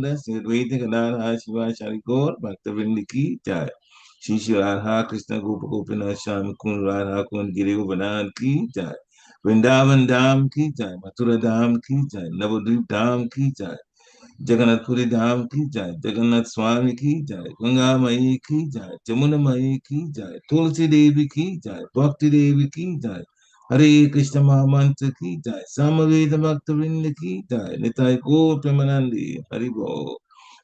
Nityananda, Sri Advaita Gadadhara Shiva Shari Gaur, Bhakta Vrinda Ki Jai. Shri Shri Radha Krishna Gopa Gopinath Shami Kund Radha Kund Giri Govardhan Ki Jai. Vrindavan Dham Ki Jai, Mathura Dham Ki Jai, Navadvip Dham Ki Jai. Jagannathpuri धाम की जय, जगन्नाथ स्वामी की जय, गंगा मई की जय, जमुना मई की जय, तुलसी देवी की जय, भक्ति देवी की जय, हरे कृष्ण महामंत्र की जय, समवेद भक्त वृंद की जय, निताय गौर प्रेमानंदी, हरि बोल.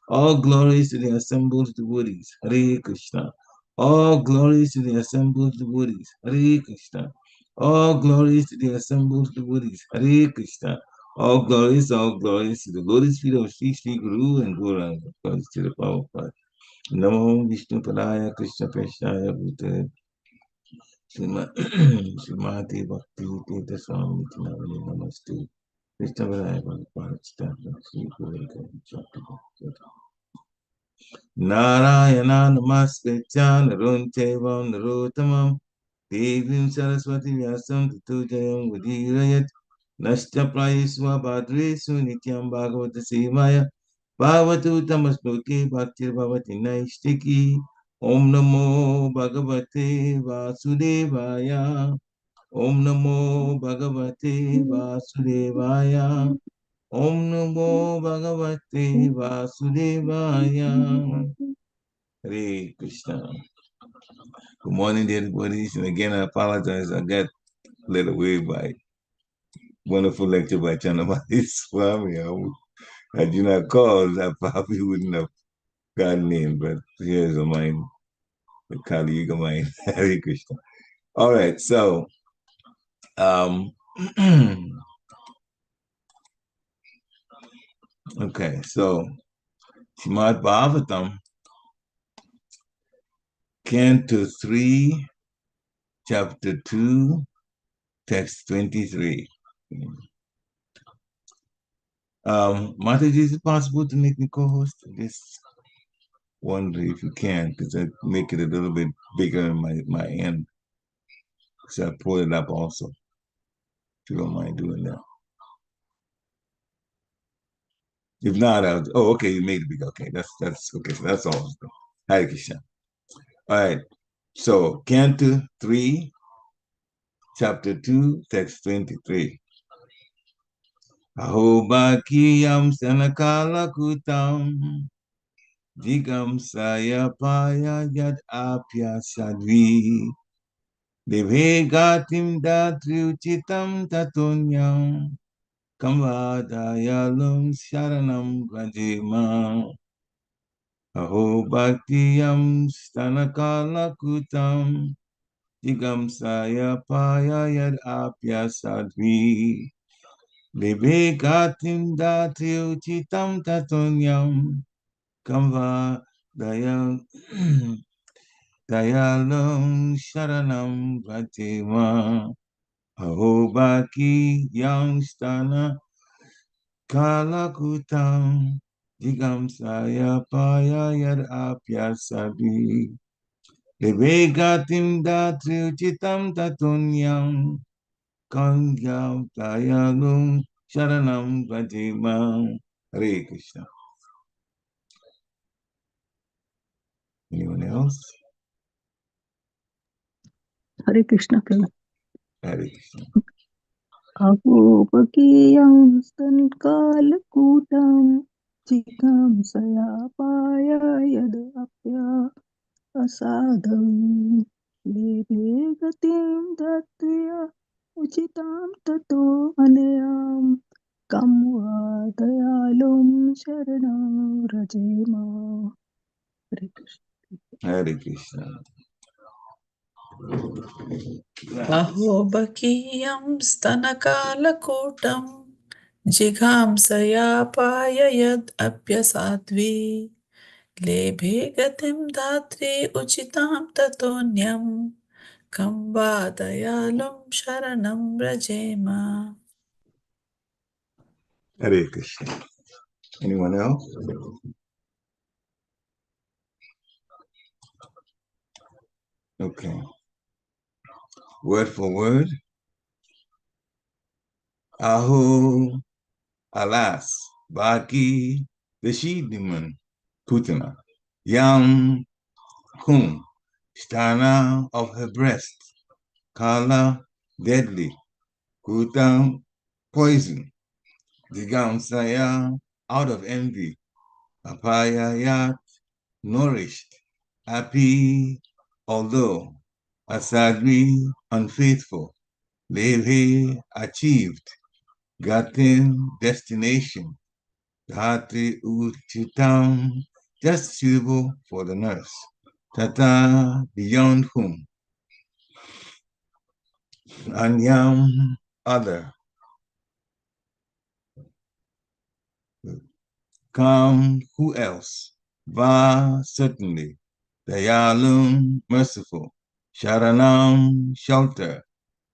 All glories to the assembled devotees, Hare Krishna. All glories to the assembled devotees, Hare Krishna. All glories to the assembled devotees, Hare Krishna. All glories to the lotus feet of Sri Sri Guru and Gauranga. Glories to the Prabhupada. Namo Vishnu Padaya Krishna Prashnaya Bhutale Srimati Bhakti Tirtha Swami Tinavani Namaste. Krishna Padaya Prabhupada Chitana Sri Guru Chakra. Narayana Namaskritya Narunchevam Narottamam Devim Saraswati Vyasam Tato Jayam Vadirayat Nashta Prayesva Bhadresu Nityam Bhagavata Sevaya Bhavatu Tamasloke Bhaktir Bhavati Naishtiki Om Namo Bhagavate Vasudevaya Om Namo Bhagavate Vasudevaya Om Namo Bhagavate Vasudevaya. Hare Krishna. Good morning, dear devotees. And again, I apologize. I got led away by wonderful lecture by Chanamati Swami. Had you not called, I probably wouldn't have gotten in. But here's a mind, the Kali Yuga mind. Hare Krishna. All right, so okay, so Srimad Bhagavatam, Canto 3, Chapter 2, Text 23. Mataji, is it possible to make me co-host? Just wonder if you can, because I make it a little bit bigger in my end. So I pull it up also. If you don't mind doing that. If not, okay, you made it big. Okay, that's okay. So that's all. Hare Krishna. All right. So Canto 3, Chapter 2, Text 23. Aho Bakiyam Sanakala Kutam Digam Sayapaya Yad Apya Sadvi Devegatim Datriuchitam Tatunyam Kamvadayalum Sharanam Vrajima Aho Bhaktiyam Stanakala Kutam Digam Sayapaya Yad Apya Sadvi Devegatim Datriuchitam Tatunyam Kamva Dayalam Sharanam Bhatima Ahobaki Yangstana Kalakutam Digam Sayapaya Yad Apyasabi Devegatim Datriuchitam Tatunyam Kangyam Dayalum Sharanam Bhatima. Hare Krishna. Anyone else? Hare Krishna, Prabhu. Hare Krishna. Ahopakiyam stankalkutam chikam sayapaya yadapya asadam lebe gatim datriya uchitam tato anayam kamva dayalum sharanam rajema. Hare Krishna. Hare Krishna. Ahobakiyam stanakalakutam jighamsaya yad apyasadvi lebhe gatim dhatri uchitam tatonyam kamba dayalum sharanam rajema. Hare Krishna. Anyone else? Okay. Word for word. Aho, alas, Baki, the she demon, Putana, Yam Hum, Stana of her breast, Kala, deadly, Kutam, poison, Digam Saya, out of envy, Apaya Yat, nourished, Api, although, Asadri, unfaithful, Levi, achieved, Gatin, destination, Dhati Uchitam, just suitable for the nurse. Tata, beyond whom. Anyam, other. Come, who else? Va, certainly. Dayalum, merciful. Sharanam, shelter.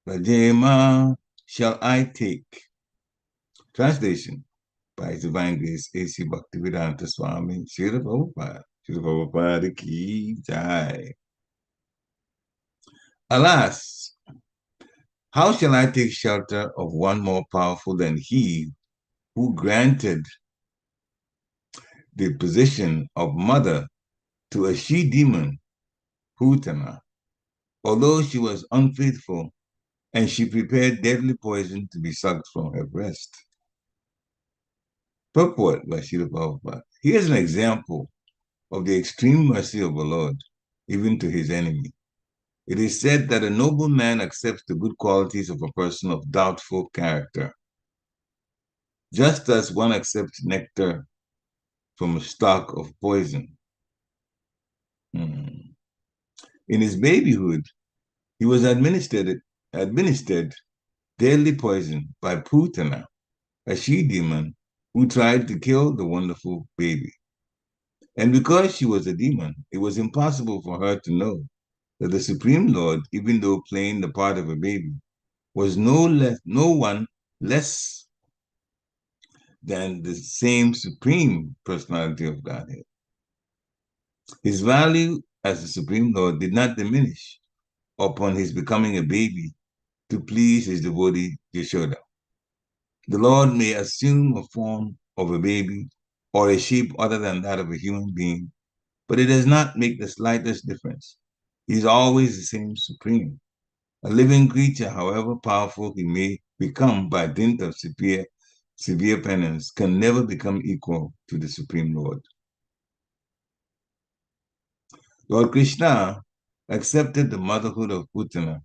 Rajema, shall I take. Translation by His Divine Grace A.C. Bhaktivedanta Swami Srila Prabhupada. Srila Prabhupada ki jai. Alas, how shall I take shelter of one more powerful than he who granted the position of mother to a she-demon, Putana, although she was unfaithful and she prepared deadly poison to be sucked from her breast? Purport by Srila Prabhupada. Here's an example of the extreme mercy of the Lord, even to his enemy. It is said that a noble man accepts the good qualities of a person of doubtful character, just as one accepts nectar from a stalk of poison. In his babyhood, he was administered deadly poison by Putana, a she-demon who tried to kill the wonderful baby. And because she was a demon, it was impossible for her to know that the Supreme Lord, even though playing the part of a baby, was no one less than the same Supreme Personality of Godhead. His value as the Supreme Lord did not diminish upon his becoming a baby to please his devotee Yashoda. The Lord may assume a form of a baby or a sheep other than that of a human being, but it does not make the slightest difference. He is always the same Supreme. A living creature, however powerful he may become by dint of severe penance, can never become equal to the Supreme Lord. Lord Krishna accepted the motherhood of Putana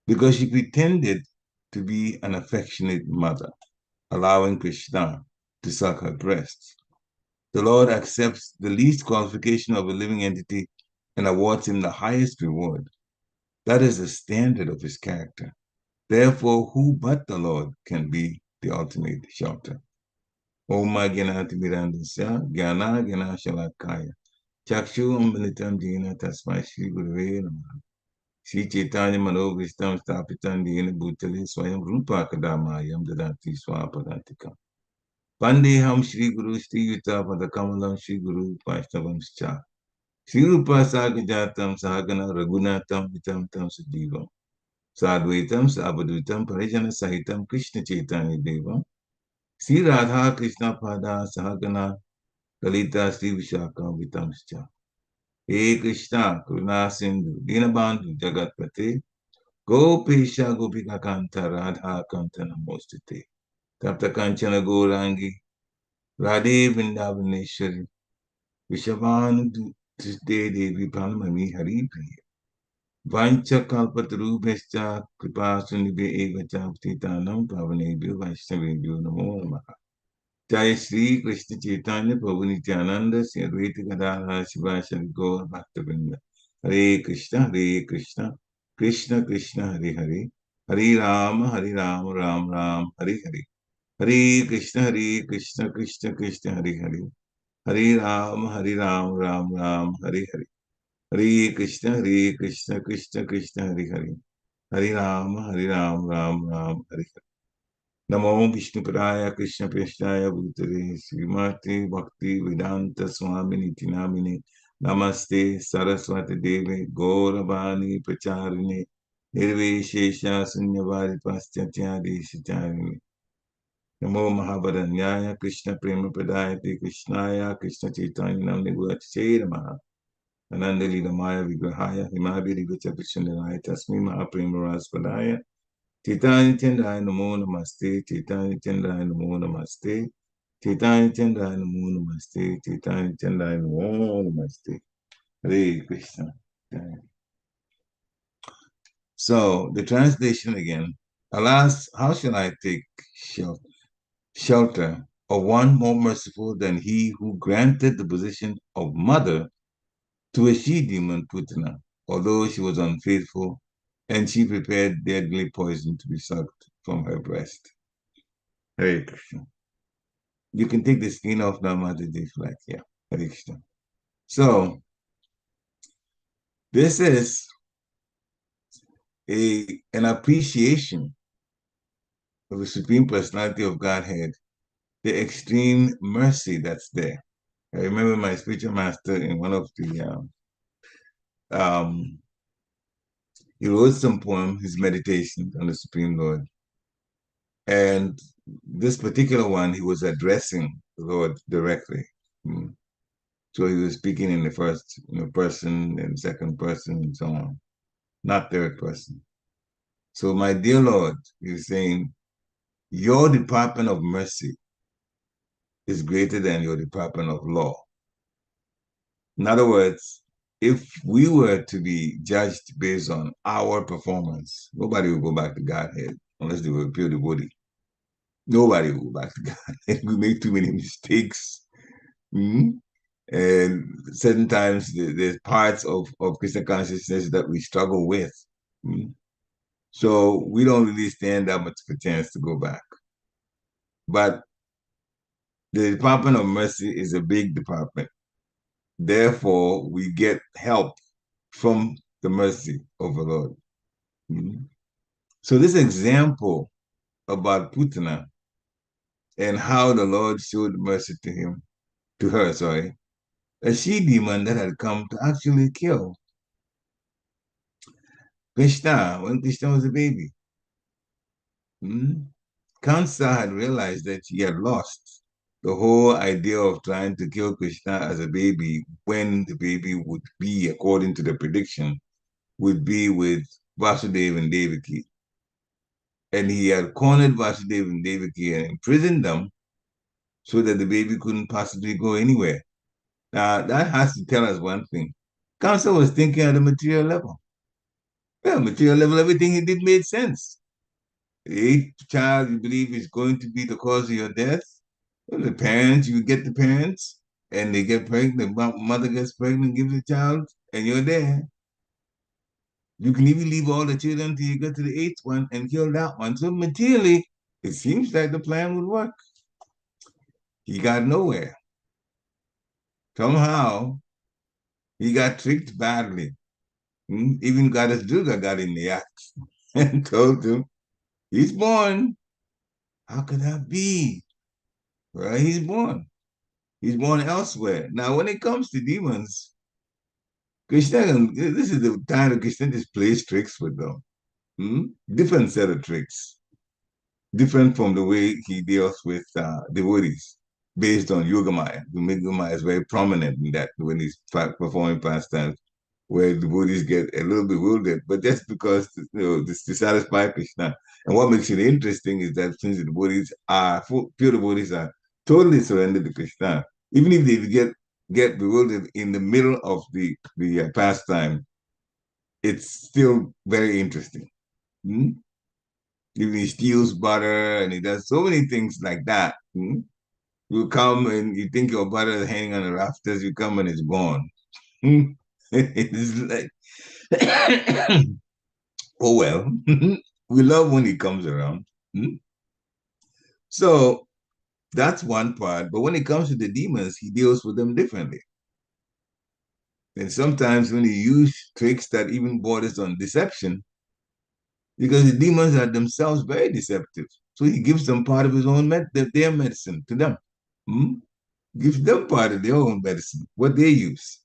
because she pretended to be an affectionate mother, allowing Krishna to suck her breasts. The Lord accepts the least qualification of a living entity and awards him the highest reward. That is the standard of his character. Therefore, who but the Lord can be the ultimate shelter? Om Gyanati Mirandasya Gyana Gyana Shalakaya Chakshu Ambanitam Jina Tasmai Shri Gurave Namaha Shri Chaitanya Manovistam Stapitam Dina Bhutale Swayam Rupa Kadamayam Dadati Swapadantikam Pandeham Shri Guru Shri Yuta Padakamalam Shri Guru Vaishnavam Scha Shri Rupa Sagajatam Sahagana Raghunatam Vitam Tam Sujivam Sadvaitam Sabadvitam Parijana Sahitam Krishna Chaitanya Devam Sri Radha Krishna Pada Sahagana Lalita Sri Vishaka Vitamscha He Krishna Karuna Sindhu Dinabandhu Jagatpate Gopesha Gopika Kanta Radha Kanta Namostite Tapta Kanchana Gourangi Radhe Vrindavaneshwari Vishavanu Tuste Devi Pranamami Hari Priya Vancha Kalpatarubhescha Kripa Sunibe Evacha Ptitanam Pavanebhyo Vaishnavebhyo Namo Namaha Jai Shri Krishna Chaitanya Prabhu Nityananda Sri Advaita Gadadhara Shivasari Gaur Bhaktivinoda Hare Krishna Krishna Krishna Hare Hare Hare Rama Ram Ram Hare Hare Hare Krishna Krishna Krishna Hare Hare Hare Rama Ram Ram Hare Hare Hare Krishna Krishna Krishna Hare Hare Hare Rama Ram Ram Hare Hare नमो विष्णुपदाय कृष्ण प्रेष्ठाय भूतले श्रीमते भक्ति वेदांत स्वामी निति नामिने नमस्ते सरस्वती देवे गौरवाणी प्रचारिणे निर्विशेषा शून्यवादी पाश्चात्यादेशचारिणे Namo Mahabharanyaya Krishna Prema Pradayate Krishnaya Krishna Chaitanya Namni Gurachate Namaha Ananda Maya Vigrahaya Himabiri Vichapishandaraya Tasmi Mahaprema Raspadaya Chaitanya Chandaya Namo Namaste Chaitanya Chandaya Namo Namaste Chaitanya Chandaya Namo Namaste Chaitanya Chandaya Namo Namaste Hare Krishna. So the translation again. Alas, how shall I take shelter of one more merciful than he who granted the position of mother to a she-demon Putana, although she was unfaithful, and she prepared deadly poison to be sucked from her breast. Hare Krishna. You can take the skin off now, Mataji, if you like. Yeah, Hare Krishna. So, this is an appreciation of the Supreme Personality of Godhead, the extreme mercy that's there. I remember my spiritual master in one of the he wrote some poem, his meditation on the Supreme Lord. And this particular one, he was addressing the Lord directly. So he was speaking in the first person and second person and so on, not third person. So, my dear Lord, he was saying, your department of mercy is greater than your department of law. In other words, if we were to be judged based on our performance, nobody would go back to Godhead unless they were a pure devotee. Nobody will go back to Godhead. We make too many mistakes. And certain times there's parts of Krishna consciousness that we struggle with. So we don't really stand that much of a chance to go back. But the Department of Mercy is a big department. Therefore, we get help from the mercy of the Lord. So this example about Putana and how the Lord showed mercy to her, a she-demon that had come to actually kill Krishna when Krishna was a baby. Kansa had realized that he had lost the whole idea of trying to kill Krishna as a baby when the baby would be, according to the prediction, would be with Vasudeva and Devaki. And he had cornered Vasudeva and Devaki and imprisoned them so that the baby couldn't possibly go anywhere. Now, that has to tell us one thing. Kansa was thinking at a material level. Well, material level, everything he did made sense. The eighth child you believe is going to be the cause of your death. Well, the parents, you get the parents, and they get pregnant, the mother gets pregnant, gives the child, and you're there. You can even leave all the children until you get to the eighth one and kill that one. So materially, it seems like the plan would work. He got nowhere. Somehow, he got tricked badly. Even Goddess Durga got in the act and told him, he's born. How could that be? Well, he's born. He's born elsewhere. Now, when it comes to demons, Krishna, this is the time that Krishna just plays tricks with them. Different set of tricks. Different from the way he deals with devotees based on Yogamaya. The Yogamaya is very prominent in that when he's performing pastimes where devotees get a little bewildered, but that's because to satisfy Krishna. And what makes it interesting is that since the devotees are pure devotees are totally surrendered to Krishna, even if they get bewildered in the middle of the pastime, it's still very interesting. If he steals butter and he does so many things like that, you come and you think your butter is hanging on the rafters, you come and it's gone. It's like, oh well, we love when he comes around. So that's one part. But when it comes to the demons, he deals with them differently. And sometimes when he uses tricks that even borders on deception, because the demons are themselves very deceptive. So he gives them part of his own their medicine to them. Gives them part of their own medicine, what they use.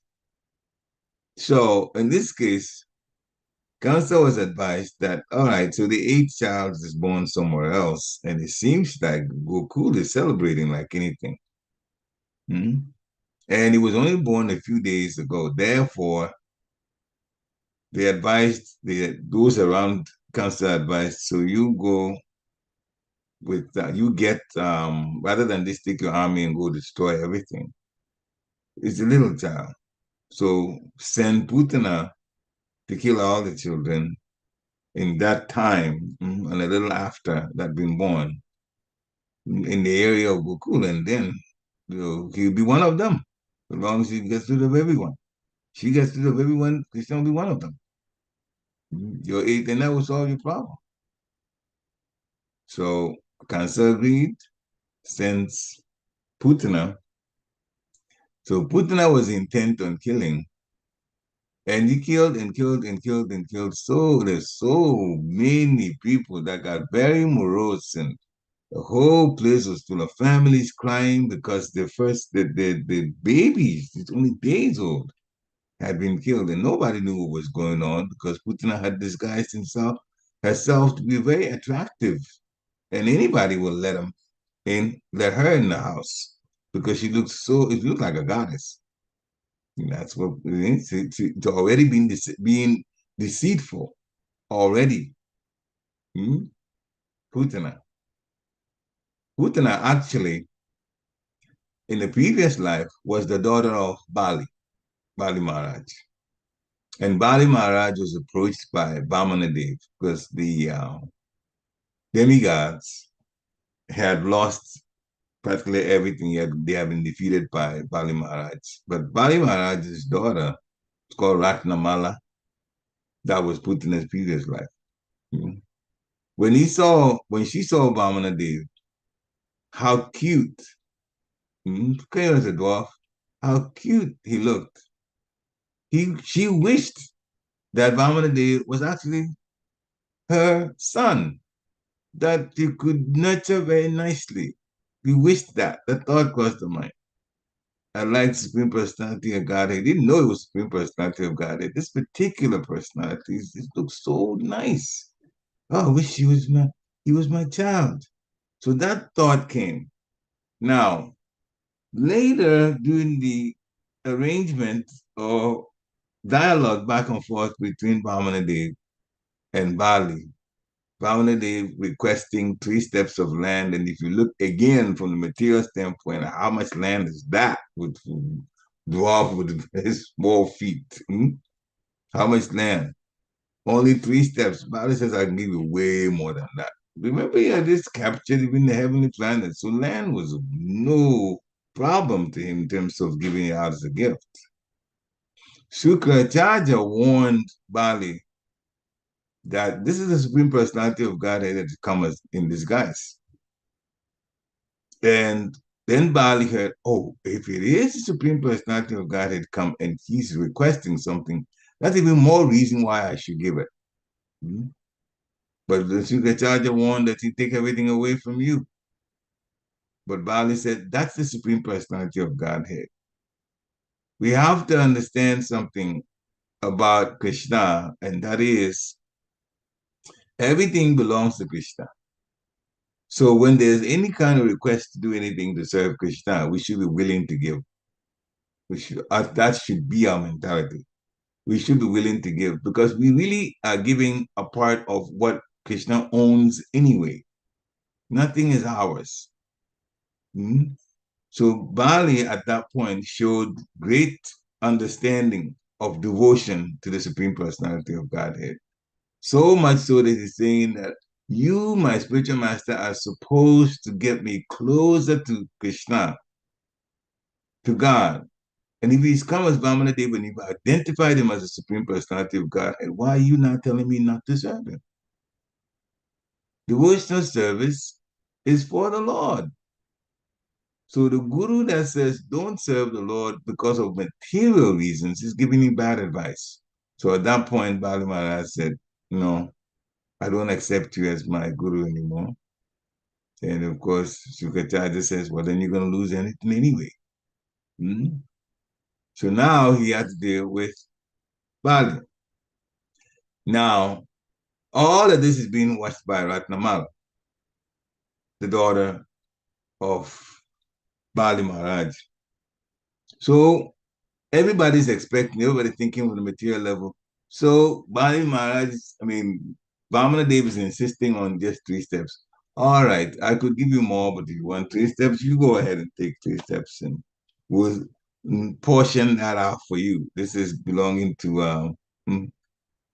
So in this case, Kansa was advised that, all right, so the eighth child is born somewhere else, and it seems like Gokul is celebrating like anything. Hmm? And he was only born a few days ago. Therefore, they advised those around Kansa advised, so you go with you get rather than just take your army and go destroy everything. It's a little child. So send Putana to kill all the children in that time and a little after that been born in the area of Gokul, and then he'll be one of them as long as he gets rid of everyone. She gets rid of everyone, Krishna will be one of them. Your eighth, and that will solve your problem. So Kansa agreed, sends Putana. So Putana was intent on killing, and he killed and killed and killed and killed. So there's so many people that got very morose, and the whole place was full of families crying because the babies, it's only days old, had been killed, and nobody knew what was going on because Putana had disguised herself to be very attractive, and anybody will let her in the house because it looked like a goddess. And that's what it is. To already being deceitful already. Hmm? Putana. Putana actually, in the previous life, was the daughter of Bali Maharaj. And Bali Maharaj was approached by Vamanadev because the demigods had lost practically everything. They had been defeated by Bali Maharaj. But Bali Maharaj's daughter, it's called Ratnamala, that was Putana's previous life. Hmm. When she saw Vamanadev, how cute, came as a dwarf, how cute he looked. She wished that Vamanadev was actually her son, that he could nurture very nicely. We wished that. The thought crossed the mind. I liked Supreme Personality of Godhead. I didn't know it was Supreme Personality of Godhead. This particular personality, it looks so nice. Oh, I wish he was my child. So that thought came. Now, later during the arrangement or dialogue back and forth between Vamanadev and Bali, Vamanadev requesting 3 steps of land. And if you look again from the material standpoint, how much land is that with dwarf with his small feet? How much land? Only 3 steps. Bali says, I can give you way more than that. Remember, he had this captured even the heavenly planets. So land was no problem to him in terms of giving it out as a gift. Shukracharya warned Bali that this is the Supreme Personality of Godhead that comes in disguise. And then Bali heard, oh, if it is the Supreme Personality of Godhead come and he's requesting something, that's even more reason why I should give it. But the Shukracharya warned that he take everything away from you. But Bali said, that's the Supreme Personality of Godhead. We have to understand something about Krishna, and that is everything belongs to Krishna. So when there's any kind of request to do anything to serve Krishna, we should be willing to give. That should be our mentality. We should be willing to give because we really are giving a part of what Krishna owns anyway. Nothing is ours. So Bali at that point showed great understanding of devotion to the Supreme Personality of Godhead. So much so that he's saying that you, my spiritual master, are supposed to get me closer to Krishna, to God. And if he's come as Vamanadev and you've identified him as the Supreme Personality of Godhead, why are you not telling me not to serve him? Devotional service is for the Lord. So the guru that says don't serve the Lord because of material reasons is giving you bad advice. So at that point, Bali Maharaj said, no, I don't accept you as my guru anymore. And of course, Shukracharya says, well, then you're going to lose anything anyway. So now he had to deal with Bali. Now, all of this is being watched by Ratnamala, the daughter of Bali Maharaj. So everybody's expecting, everybody's thinking from the material level. So Bali Maharaj, Vamana Dev is insisting on just 3 steps. All right, I could give you more, but if you want 3 steps, you go ahead and take 3 steps, and we'll portion that out for you. This is belonging to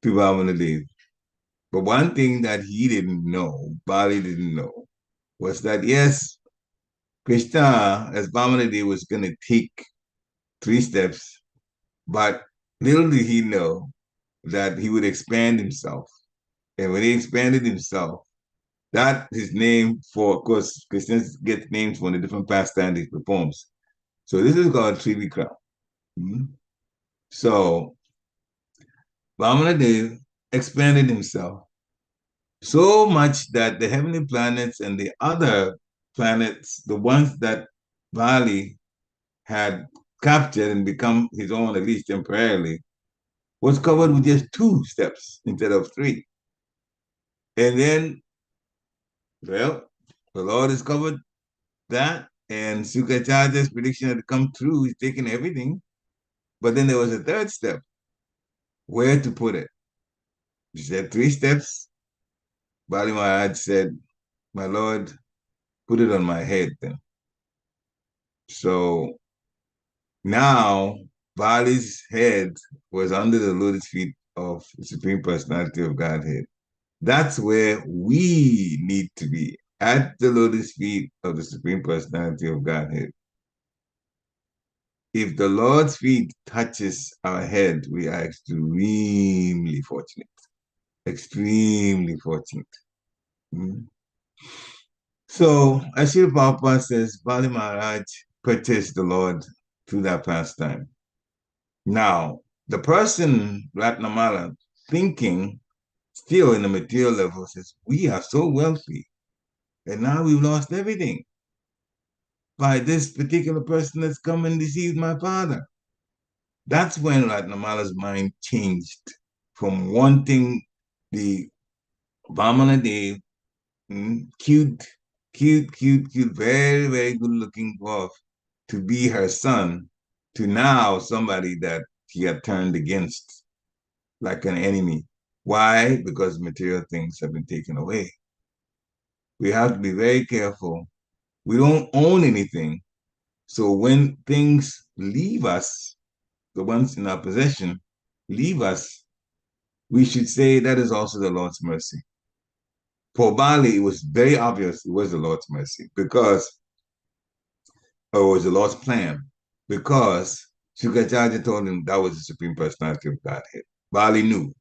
Vamana Dev. But one thing that he didn't know, Bali didn't know, was that yes, Krishna, as Vamana Dev, was going to take 3 steps, but little did he know that he would expand himself. And when he expanded himself, that his name for, of course, Christians get names for the different pastimes he performs. So this is called Trivikram. Mm-hmm. So Vamana Dev expanded himself so much that the heavenly planets and the other planets, the ones that Bali had captured and become his own, at least temporarily, was covered with just 2 steps instead of 3. And then, well, the Lord has covered that, and Sukacharya's prediction had come true. He's taken everything. But then there was a third step, where to put it. He said 3 steps. Bali Maharaj said, my Lord, put it on my head then. So now Bali's head was under the lotus feet of the Supreme Personality of Godhead. That's where we need to be, at the lotus feet of the Supreme Personality of Godhead. If the Lord's feet touches our head, we are extremely fortunate. Extremely fortunate. Mm-hmm. So, as Srila Prabhupada says, Bali Maharaj purchased the Lord through that pastime. Now, the person, Ratnamala, thinking still in the material level, says, we are so wealthy, and now we've lost everything by this particular person that's come and deceived my father. That's when Ratnamala's mind changed from wanting the Vamana Dev, cute, very, very good looking dwarf to be her son, to now somebody that he had turned against like an enemy. Why? Because material things have been taken away. We have to be very careful. We don't own anything. So when things leave us, the ones in our possession leave us, we should say that is also the Lord's mercy. For Bali, it was very obvious it was the Lord's mercy because, or it was the Lord's plan, because Sukacharya told him that was the Supreme Personality of Godhead. Bali knew.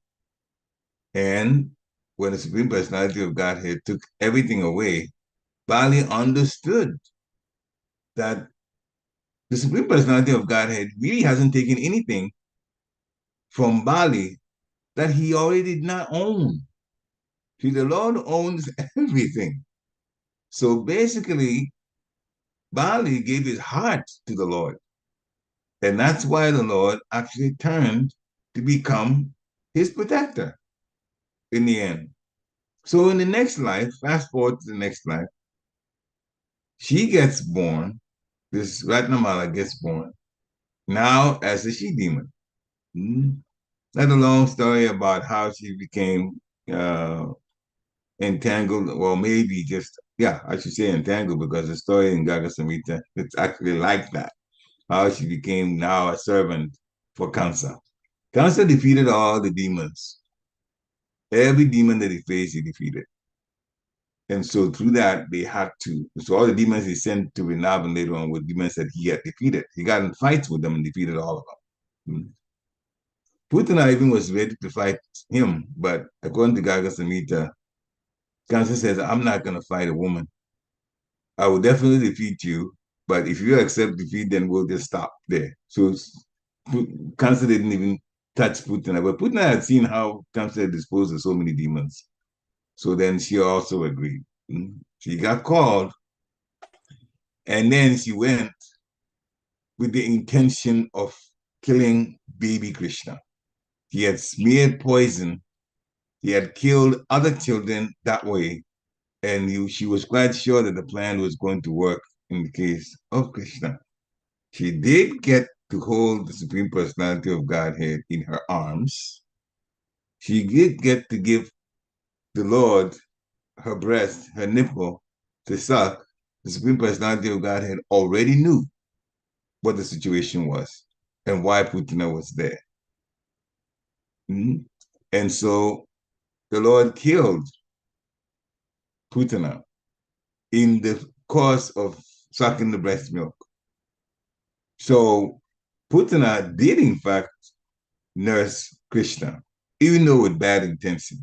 And when the Supreme Personality of Godhead took everything away, Bali understood that the Supreme Personality of Godhead really hasn't taken anything from Bali that he already did not own. See, the Lord owns everything. So basically, Bali gave his heart to the Lord. And that's why the Lord actually turned to become his protector in the end. So in the next life, fast forward to the next life, she gets born, this Ratnamala gets born, now as a she-demon. That's a long story about how she became entangled, well, maybe just, yeah, I should say entangled because the story in Gaga Samhita, it's actually like that, how she became now a servant for Kansa. Kansa defeated all the demons. Every demon that he faced, he defeated. And so through that, they had to, so all the demons he sent to Vrindavan later on were demons that he had defeated. He got in fights with them and defeated all of them. Putana even was ready to fight him, but according to Gaga Samhita, Kansa says, I'm not going to fight a woman. I will definitely defeat you, but if you accept defeat, then we'll just stop there. So Kansa didn't even touch Putana, but Putana had seen how Kansa had disposed of so many demons. So then she also agreed. She got called, and then she went with the intention of killing baby Krishna. He had smeared poison He had killed other children that way, and she was quite sure that the plan was going to work in the case of Krishna. She did get to hold the Supreme Personality of Godhead in her arms. She did get to give the Lord her breast, her nipple, to suck. The Supreme Personality of Godhead already knew what the situation was and why Putana was there. Mm-hmm. And so the Lord killed Putana in the course of sucking the breast milk. So Putana did, in fact, nurse Krishna, even though with bad intention.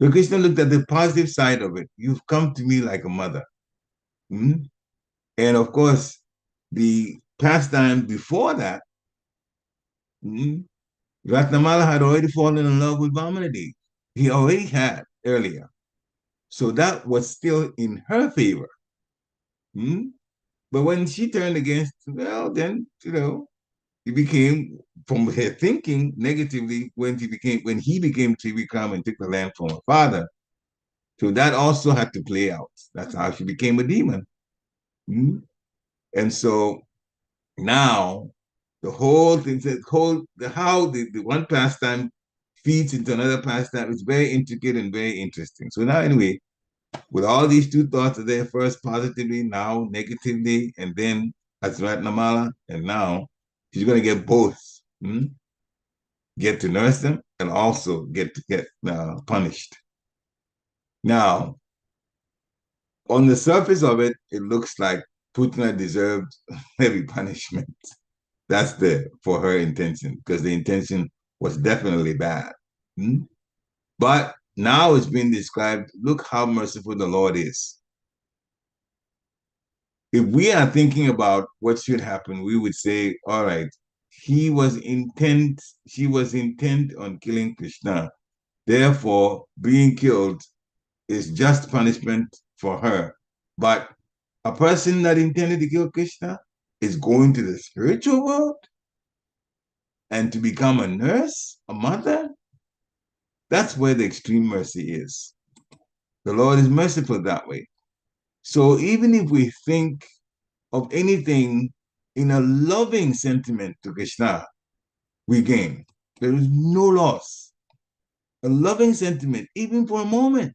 But Krishna looked at the positive side of it. You've come to me like a mother. Mm-hmm. And of course, the pastime before that, mm-hmm, Ratnamala had already fallen in love with Vamanadevi. He already had earlier. So that was still in her favor. Mm-hmm. But when she turned against, well, then, it became, from her thinking negatively, when he became Trivikram and took the land from her father. So that also had to play out. That's how she became a demon. Mm-hmm. And so now the whole thing, how the one pastime feeds into another pastime is very intricate and very interesting. So now, anyway, with all these two thoughts are there, first positively, now negatively, and then as Ratnamala, and now she's going to get both. Get to nurse them and also get to get punished. Now, on the surface of it, it looks like Putana deserved heavy punishment. That's for her intention, because the intention was definitely bad. But now it's been described, look how merciful the Lord is. If we are thinking about what should happen, we would say, all right, she was intent on killing Krishna. Therefore, being killed is just punishment for her. But a person that intended to kill Krishna is going to the spiritual world and to become a nurse, a mother. That's where the extreme mercy is. The Lord is merciful that way. So even if we think of anything in a loving sentiment to Krishna, we gain. There is no loss. A loving sentiment, even for a moment,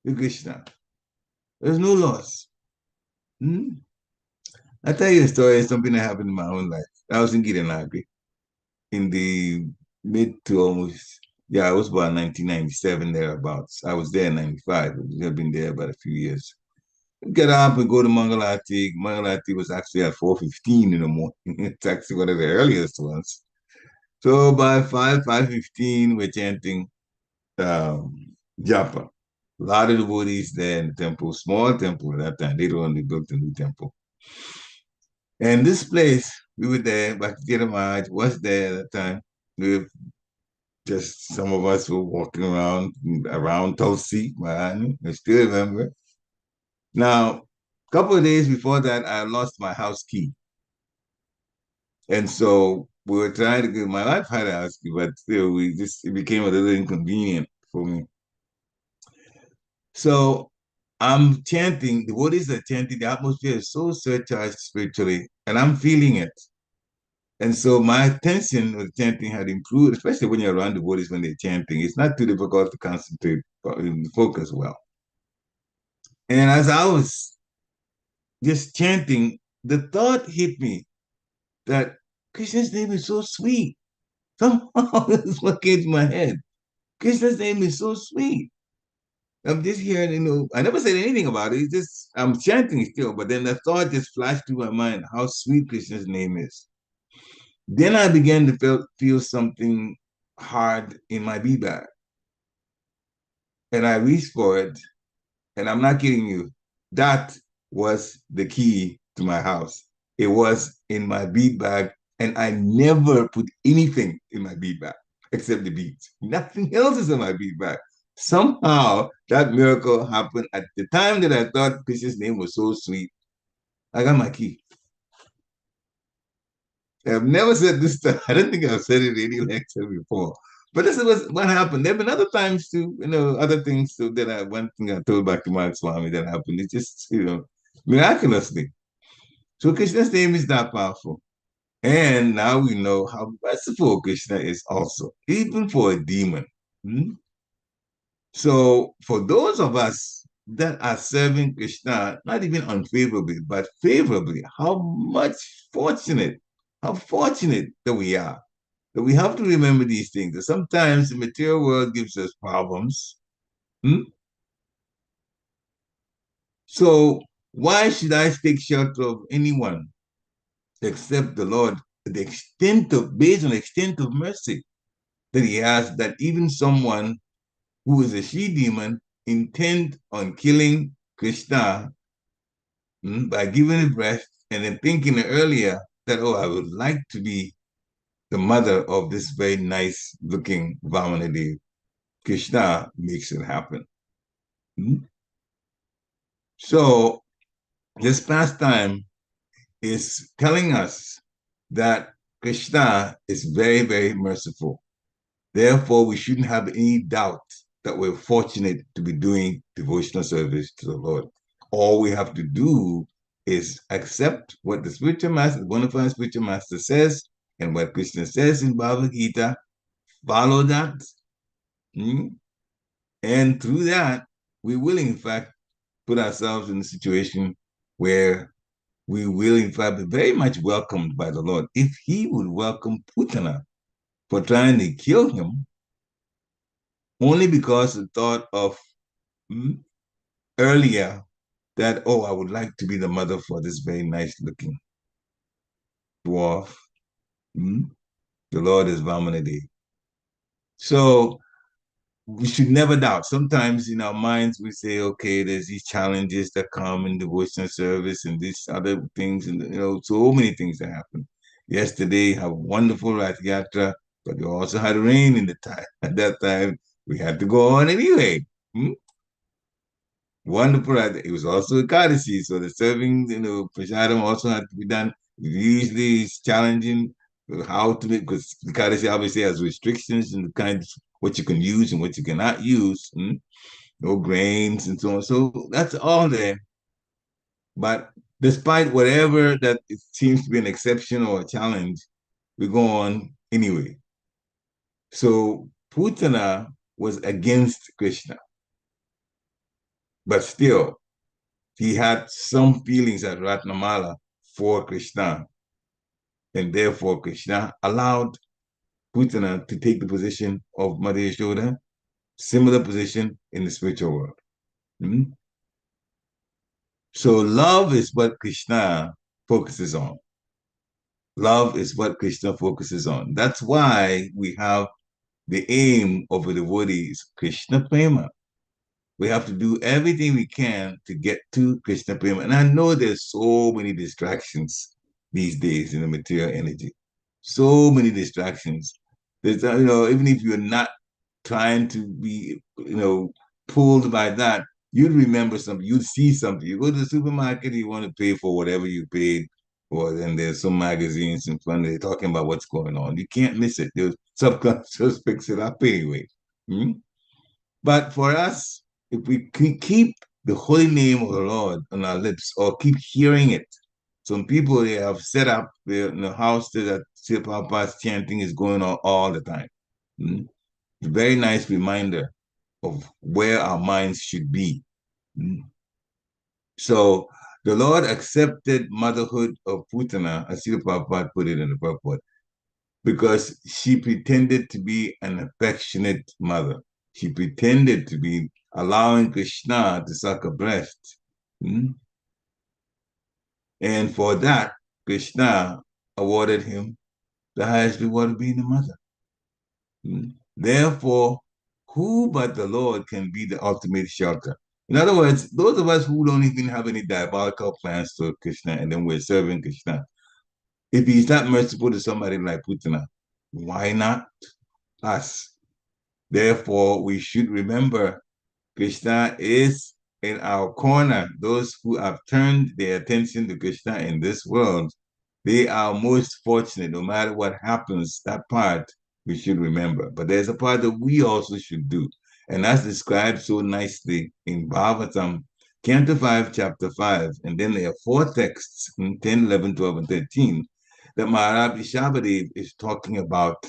to Krishna. There's no loss. I'll tell you a story, something that happened in my own life. I was in Giranagri in the mid to almost, yeah, I was about 1997 thereabouts. I was there in 95. I've been there about a few years. Get up and go to Mangalati. Mangalati was actually at 4:15 in the morning. It's actually one of the earliest ones. So by 5:15, we're chanting Japa. A lot of devotees there in the temple, small temple at that time. Later on, they built a new temple. And this place, we were there, Bhakti Maharaj was there at that time. We were just, some of us were walking around Tulsi, man. I still remember. Now, a couple of days before that, I lost my house key. And so we were trying to get, my wife had a house key, but still, it became a little inconvenient for me. So I'm chanting, the devotees are chanting, the atmosphere is so surcharged spiritually, and I'm feeling it. And so my attention with chanting had improved, especially when you're around the devotees when they're chanting. It's not too difficult to concentrate, focus well. And as I was just chanting, the thought hit me that Krishna's name is so sweet. Somehow that's what came to my head. Krishna's name is so sweet. I'm just hearing, I never said anything about it. It's just, I'm chanting still, but then the thought just flashed through my mind how sweet Krishna's name is. Then I began to feel something hard in my B bag. And I reached for it, and I'm not kidding you. That was the key to my house. It was in my bead bag, and I never put anything in my bead bag except the beads. Nothing else is in my bead bag. Somehow that miracle happened at the time that I thought Krishna's name was so sweet. I got my key. I've never said this. I don't think I've said it in any lecture before, But this is what happened. There have been other times too, other things too one thing I told back to Mark Swami that happened. It just, miraculously. So Krishna's name is that powerful. And now we know how merciful Krishna is also, even for a demon. Hmm? So for those of us that are serving Krishna, not even unfavorably, but favorably, how fortunate that we are. That we have to remember these things. That sometimes the material world gives us problems. Hmm? So why should I take shelter of anyone except the Lord? Based on the extent of mercy that he has, that even someone who is a she demon intent on killing Krishna by giving it breath and then thinking earlier that, oh, I would like to be the mother of this very nice looking Vamanadev. Krishna makes it happen. Hmm? So this pastime is telling us that Krishna is very, very merciful. Therefore, we shouldn't have any doubt that we're fortunate to be doing devotional service to the Lord. All we have to do is accept what the spiritual master, the bona fide spiritual master says, and what Krishna says in Bhagavad Gita, follow that. And through that, we will, in fact, put ourselves in a situation where we will, in fact, be very much welcomed by the Lord. If he would welcome Putana for trying to kill him, only because the thought of earlier that, oh, I would like to be the mother for this very nice looking dwarf. The Lord is Vamanadev. So we should never doubt. Sometimes in our minds we say, okay, there's these challenges that come in devotional service and these other things, and so many things that happen. Yesterday, have wonderful Rath Yatra, but we also had rain in the time. At that time, we had to go on anyway. Wonderful. It was also a courtesy, so the serving, prasadam also had to be done. Usually, it's challenging how to make, because the courtesy obviously has restrictions and the kind of what you can use and what you cannot use. No grains and so on. So that's all there. But despite whatever that it seems to be an exception or a challenge, we go on anyway. So Putana was against Krishna, but still he had some feelings at Ratnamala for Krishna. And therefore, Krishna allowed Putana to take the position of Mother Yashoda, similar position in the spiritual world. So love is what Krishna focuses on. Love is what Krishna focuses on. That's why we have the aim of a devotee is Krishna Prema. We have to do everything we can to get to Krishna Prema. And I know there's so many distractions these days in the material energy. So many distractions. There's, even if you're not trying to be, pulled by that, you'd remember something, you'd see something. You go to the supermarket, you want to pay for whatever you paid, or then there's some magazines in front, they're talking about what's going on. You can't miss it. The subconscious picks it up anyway. But for us, if we keep the holy name of the Lord on our lips or keep hearing it, some people, they have set up in the house that Sri Prabhupada's chanting is going on all the time. A very nice reminder of where our minds should be. So the Lord accepted motherhood of Putana, as Srila Prabhupada put it in the purport, because she pretended to be an affectionate mother. She pretended to be allowing Krishna to suck her breast. And for that, Krishna awarded him the highest reward of being a mother. Therefore, who but the Lord can be the ultimate shelter? In other words, those of us who don't even have any diabolical plans to Krishna and then we're serving Krishna, if he's not merciful to somebody like Putana, why not us? Therefore, we should remember Krishna is in our corner. Those who have turned their attention to Krishna in this world, they are most fortunate no matter what happens, that part. we should remember. But there's a part that we also should do. And that's described so nicely in Bhagavatam, Canto 5, Chapter 5. And then there are four texts, 10, 11, 12, and 13, that Maharaj Rishabhadev is talking about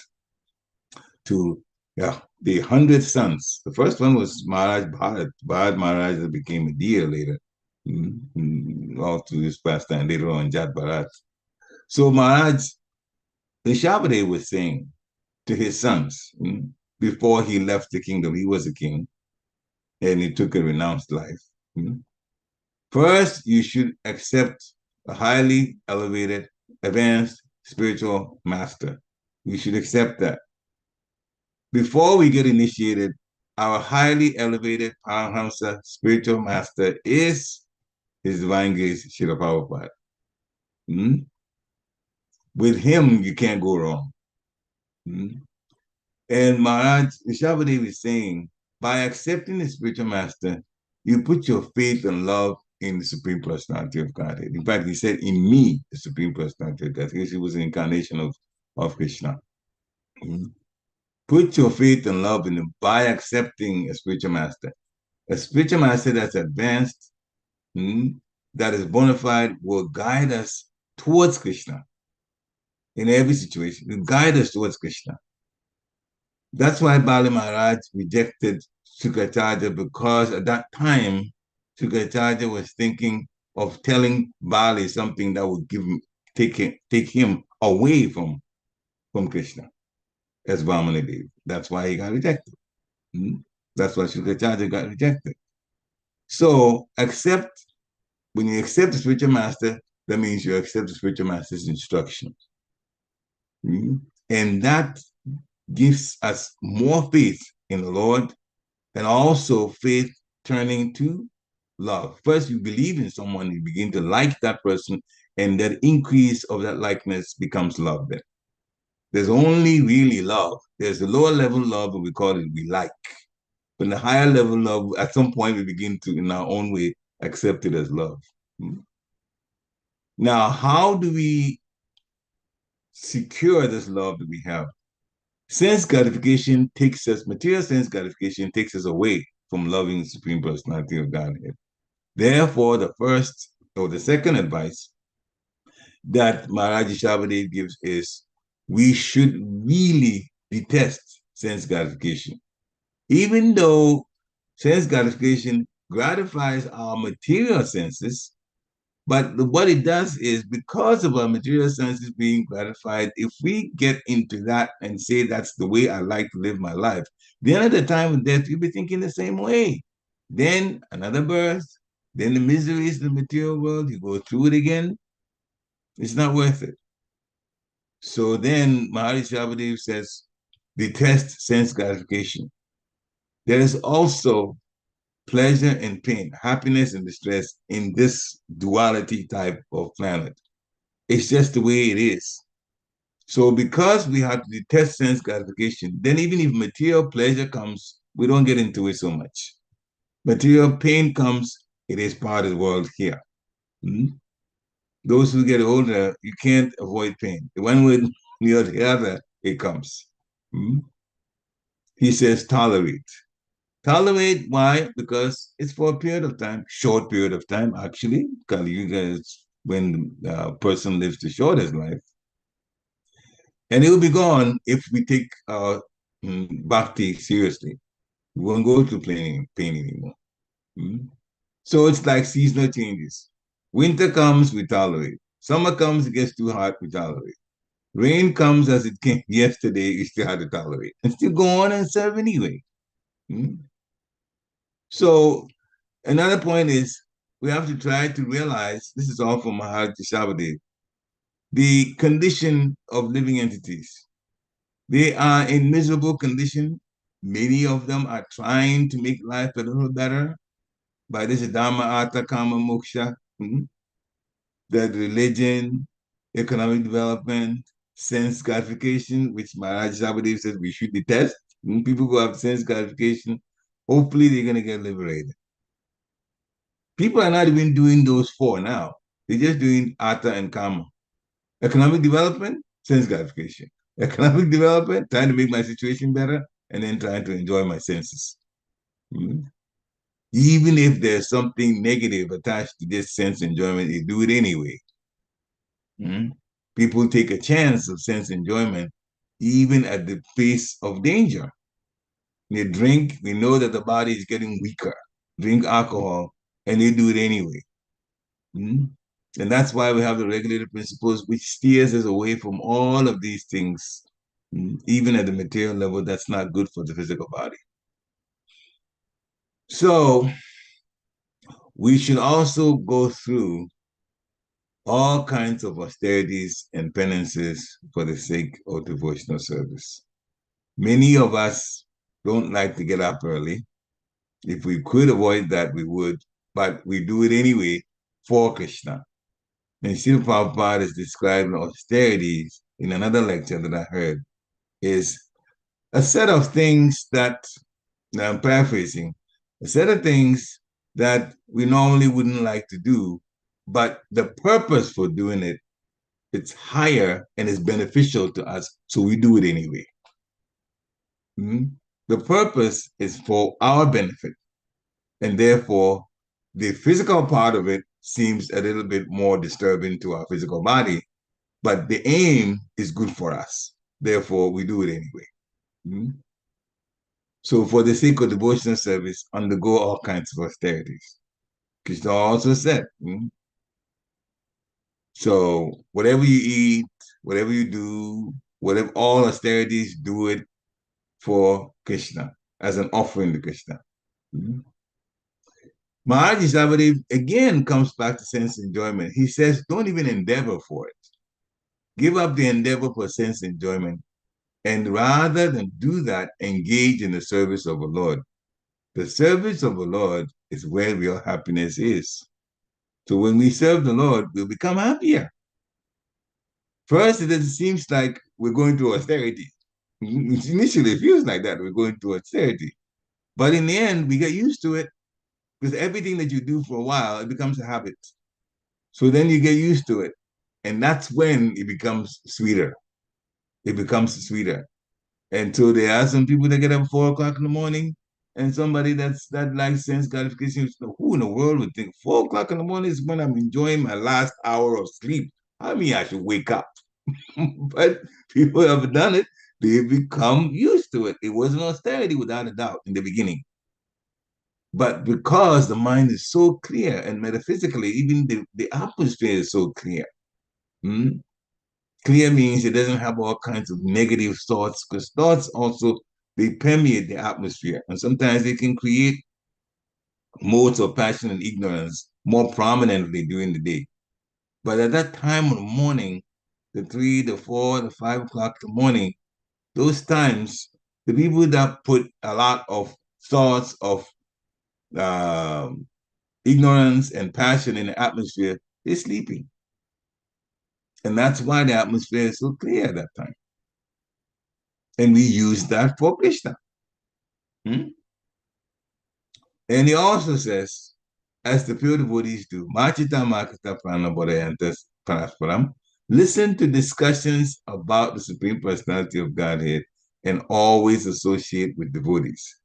to the 100 sons. The first one was Maharaj Bharat. Bharat Maharaj that became a deer later, all through this pastime, later on, Jat Bharat. So Maharaj Rishabhadev was saying to his sons, before he left the kingdom, he was a king, and he took a renounced life. First, you should accept a highly elevated, advanced spiritual master. You should accept that. Before we get initiated, our highly elevated Paramahamsa spiritual master is His Divine Grace, Srila Prabhupada. With him, you can't go wrong. And Maharaj Rishabhadev is saying, by accepting the spiritual master, you put your faith and love in the Supreme Personality of Godhead. In fact, he said, in me, the Supreme Personality of Godhead. He was an incarnation of Krishna. Put your faith and love in him by accepting a spiritual master. A spiritual master that's advanced, that is bona fide, will guide us towards Krishna in every situation. Will guide us towards Krishna. That's why Bali Maharaj rejected Shukracharya, because at that time, Shukracharya was thinking of telling Bali something that would take him away from Krishna as Vamanadev. That's why he got rejected. That's why Shukracharya got rejected. So when you accept the spiritual master, that means you accept the spiritual master's instructions. And that gives us more faith in the Lord, and also faith turning to love. First, you believe in someone, you begin to like that person, and that increase of that likeness becomes love then. There's only really love. There's the lower level love, and we call it we like. But the higher level love, at some point, we begin to, in our own way, accept it as love. Now, how do we secure this love that we have? Sense gratification takes us, material sense gratification takes us away from loving the Supreme Personality of Godhead. Therefore, the second advice that Maharaj Rishabhadev gives is we should really detest sense gratification. Even though sense gratification gratifies our material senses, but what it does is, because of our material senses being gratified, if we get into that and say that's the way I like to live my life, then at the time of death, you'll be thinking the same way. Then another birth, then the miseries of the material world, you go through it again. It's not worth it. So then Maharaj Rishabhadev says, detest sense gratification. There is also pleasure and pain, happiness and distress in this duality type of planet. It's just the way it is. So because we have to detest sense gratification, then even if material pleasure comes, we don't get into it so much. Material pain comes, it is part of the world here. Those who get older, you can't avoid pain. One way or the other, it comes. He says tolerate. Tolerate, why? Because it's for a period of time, short period of time, actually. You guys, when a person lives the shortest life. And it will be gone if we take bhakti seriously. We won't go through pain anymore. So it's like seasonal changes. Winter comes, we tolerate. Summer comes, it gets too hot, we tolerate. Rain comes as it came yesterday, you still have to tolerate. And still go on and serve anyway. So another point is we have to try to realize, this is all from Maharaj Rishabhadev, the condition of living entities. They are in miserable condition. Many of them are trying to make life a little better by this Dharma, Artha, Kama, Moksha, that religion, economic development, sense gratification, which Maharaj Rishabhadev says we should detest. People who have sense gratification, hopefully they're going to get liberated. People are not even doing those four now. They're just doing Artha and Kama. Economic development, sense gratification. Economic development, trying to make my situation better, and then trying to enjoy my senses. Mm. Even if there's something negative attached to this sense enjoyment, they do it anyway. Mm. People take a chance of sense enjoyment, even at the face of danger. They drink, we know that the body is getting weaker, drink alcohol, and they do it anyway. Mm. And that's why we have the regulated principles, which steers us away from all of these things, even at the material level, that's not good for the physical body. So we should also go through all kinds of austerities and penances for the sake of devotional service. Many of us don't like to get up early. If we could avoid that, we would, but we do it anyway for Krishna. And Srila Prabhupada is describing austerities in another lecture that I heard, is a set of things that, now I'm paraphrasing, a set of things that we normally wouldn't like to do, but the purpose for doing it, it's higher and it's beneficial to us, so we do it anyway. Mm-hmm. The purpose is for our benefit, and therefore the physical part of it seems a little bit more disturbing to our physical body, but the aim is good for us. Therefore, we do it anyway. Mm-hmm. So for the sake of devotional service, undergo all kinds of austerities. Krishna also said, so whatever you eat, whatever you do, whatever all austerities, do it for Krishna, as an offering to Krishna. Mm-hmm. Maharaj Sabari again comes back to sense enjoyment. He says, don't even endeavor for it. Give up the endeavor for sense enjoyment. And rather than do that, engage in the service of the Lord. The service of the Lord is where real happiness is. So when we serve the Lord, we'll become happier. First, it seems like we're going through austerity. Initially, it feels like that we're going through austerity. But in the end, we get used to it because everything that you do for a while, it becomes a habit. So then you get used to it. And that's when it becomes sweeter. It becomes sweeter. And so there are some people that get up at 4 o'clock in the morning, and somebody that likes sense gratification, who in the world would think 4 o'clock in the morning is when I'm enjoying my last hour of sleep? I mean, I should wake up. But people have done it. They've become used to it. It was an austerity without a doubt in the beginning. But because the mind is so clear, and metaphysically, even the atmosphere is so clear. Clear means it doesn't have all kinds of negative thoughts, because thoughts also, they permeate the atmosphere. And sometimes they can create modes of passion and ignorance more prominently during the day. But at that time of the morning, the 3, the 4, the 5 o'clock in the morning, those times, the people that put a lot of thoughts of ignorance and passion in the atmosphere, they're sleeping. And that's why the atmosphere is so clear at that time. And we use that for Krishna. And he also says, as the pure devotees do, Machita Makata Prana Bodhayantas Parasparam, listen to discussions about the Supreme Personality of Godhead and always associate with devotees.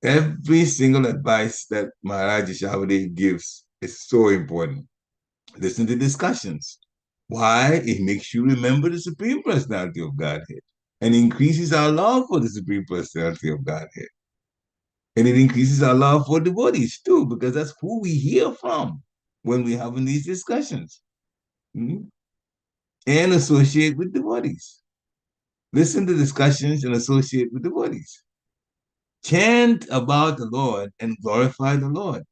Every single advice that Maharaj Shabadi gives is so important. Listen to discussions. Why? It makes you remember the Supreme Personality of Godhead and increases our love for the Supreme Personality of Godhead. And it increases our love for devotees too, because that's who we hear from when we're having these discussions. And associate with devotees. Listen to discussions and associate with devotees. Chant about the Lord and glorify the Lord.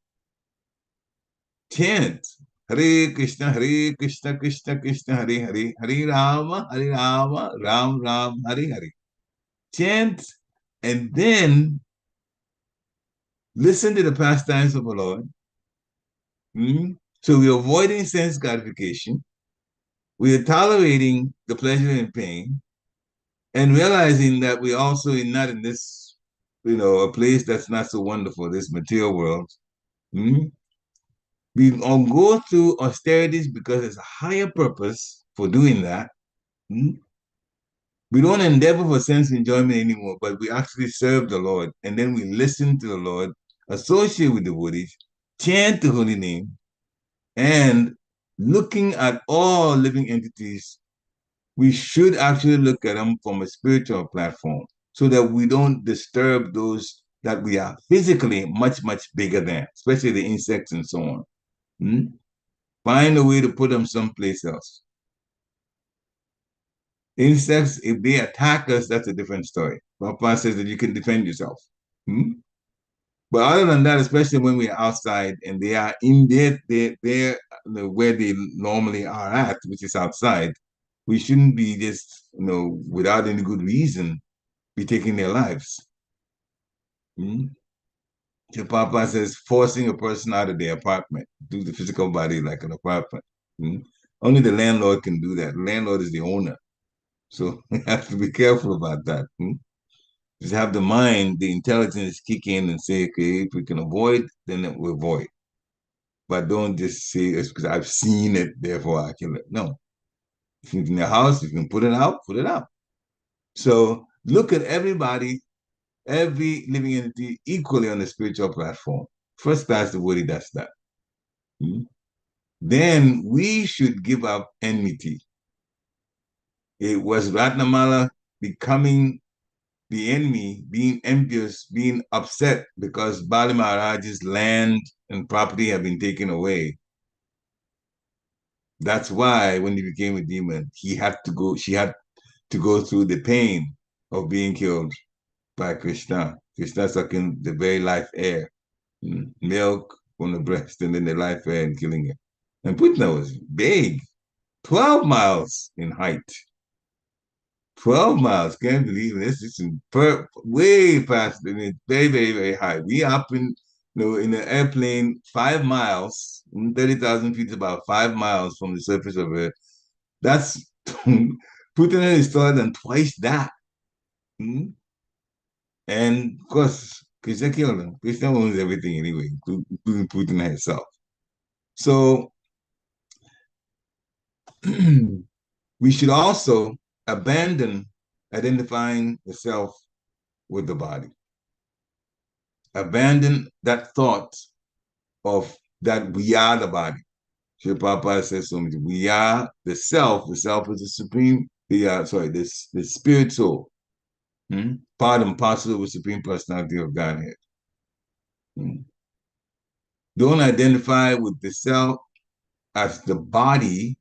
Chant. Hare Krishna, Krishna Krishna, Hare Hare, Hare Rama, Ram Ram, Hare Hare. Chant and then listen to the pastimes of the Lord. So we're avoiding sense gratification. We are tolerating the pleasure and pain and realizing that we're also not in this, a place that's not so wonderful, this material world. We all go through austerities because there's a higher purpose for doing that. We don't endeavor for sense enjoyment anymore, but we actually serve the Lord. And then we listen to the Lord, associate with the devotees, chant the holy name, and looking at all living entities, we should actually look at them from a spiritual platform so that we don't disturb those that we are physically much, much bigger than, especially the insects and so on. Hmm? Find a way to put them someplace else. Insects, if they attack us, that's a different story. Papa says that you can defend yourself. Hmm? But other than that, especially when we're outside and they are in their where they normally are at, which is outside, we shouldn't be just, without any good reason, be taking their lives. Hmm? So Papa says forcing a person out of their apartment, do the physical body like an apartment. Hmm? Only the landlord can do that. The landlord is the owner. So we have to be careful about that. Hmm? Just have the mind, the intelligence kick in and say, okay, if we can avoid, then we avoid. But don't just say it's because I've seen it, therefore I can. No. If it's in the house, if you can put it out, put it out. So look at everybody, every living entity equally on the spiritual platform. First class devotee does that. Hmm? Then we should give up enmity. It was Ratnamala becoming the enemy, being envious, being upset because Bali Maharaj's land and property have been taken away. That's why when he became a demon, she had to go through the pain of being killed by Krishna. Krishna sucking the very life air, milk from the breast, and then the life air and killing it. And Putna was big, 12 miles in height. 12 miles, can't believe it. This is way past the limit, very, very, very high. We up in an airplane 5 miles, 30,000 feet is about 5 miles from the surface of Earth. That's Putin is taller than twice that. Hmm? And of course, Krishna killed him. Krishna owns everything anyway, including Putin herself. So we should also abandon identifying the self with the body. Abandon that thought of that we are the body. Sri Prabhupada says so much. We are the self. The self is the supreme, the spirit soul. Part and parcel with Supreme Personality of Godhead. Don't identify with the self as the body,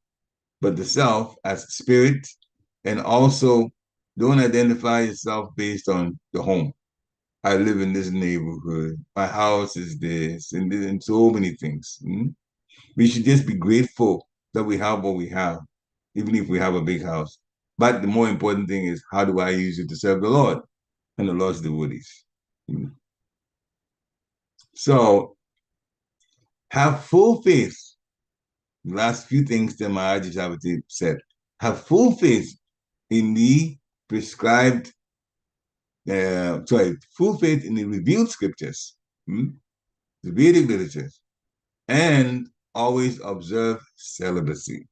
but the self as spirit, and also don't identify yourself based on the home. I live in this neighborhood. My house is this, and so many things. We should just be grateful that we have what we have, even if we have a big house. But the more important thing is, how do I use it to serve the Lord and the Lord's devotees? So have full faith. The last few things that Maharaj Javati said. Have full faith in the prescribed, full faith in the revealed scriptures, the Vedic literatures, and always observe celibacy.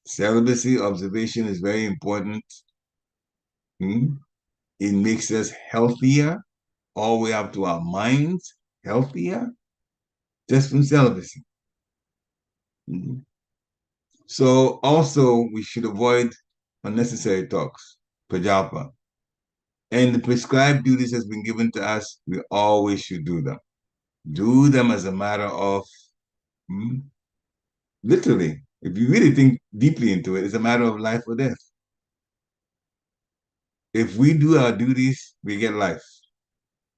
Celibacy observation is very important. It makes us healthier, all the way up to our minds, healthier, just from celibacy. So also we should avoid unnecessary talks, pajapa. And the prescribed duties has been given to us, we always should do them. Do them as a matter of, literally, if you really think deeply into it, it's a matter of life or death. If we do our duties, we get life.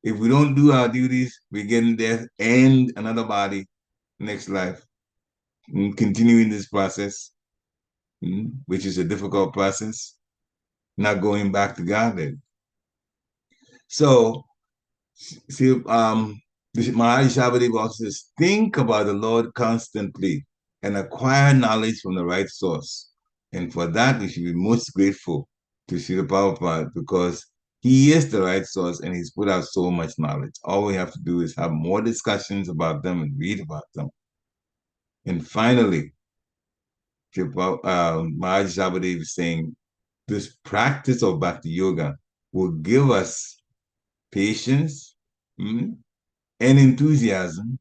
If we don't do our duties, we get death and another body, next life. Continuing this process, which is a difficult process, not going back to Godhead. So, see, Maharaj Shabadeva also says, think about the Lord constantly and acquire knowledge from the right source. And for that, we should be most grateful to Srila Prabhupada because he is the right source and he's put out so much knowledge. All we have to do is have more discussions about them and read about them. And finally, Maharaj Shabadeva is saying, this practice of Bhakti Yoga will give us patience and enthusiasm,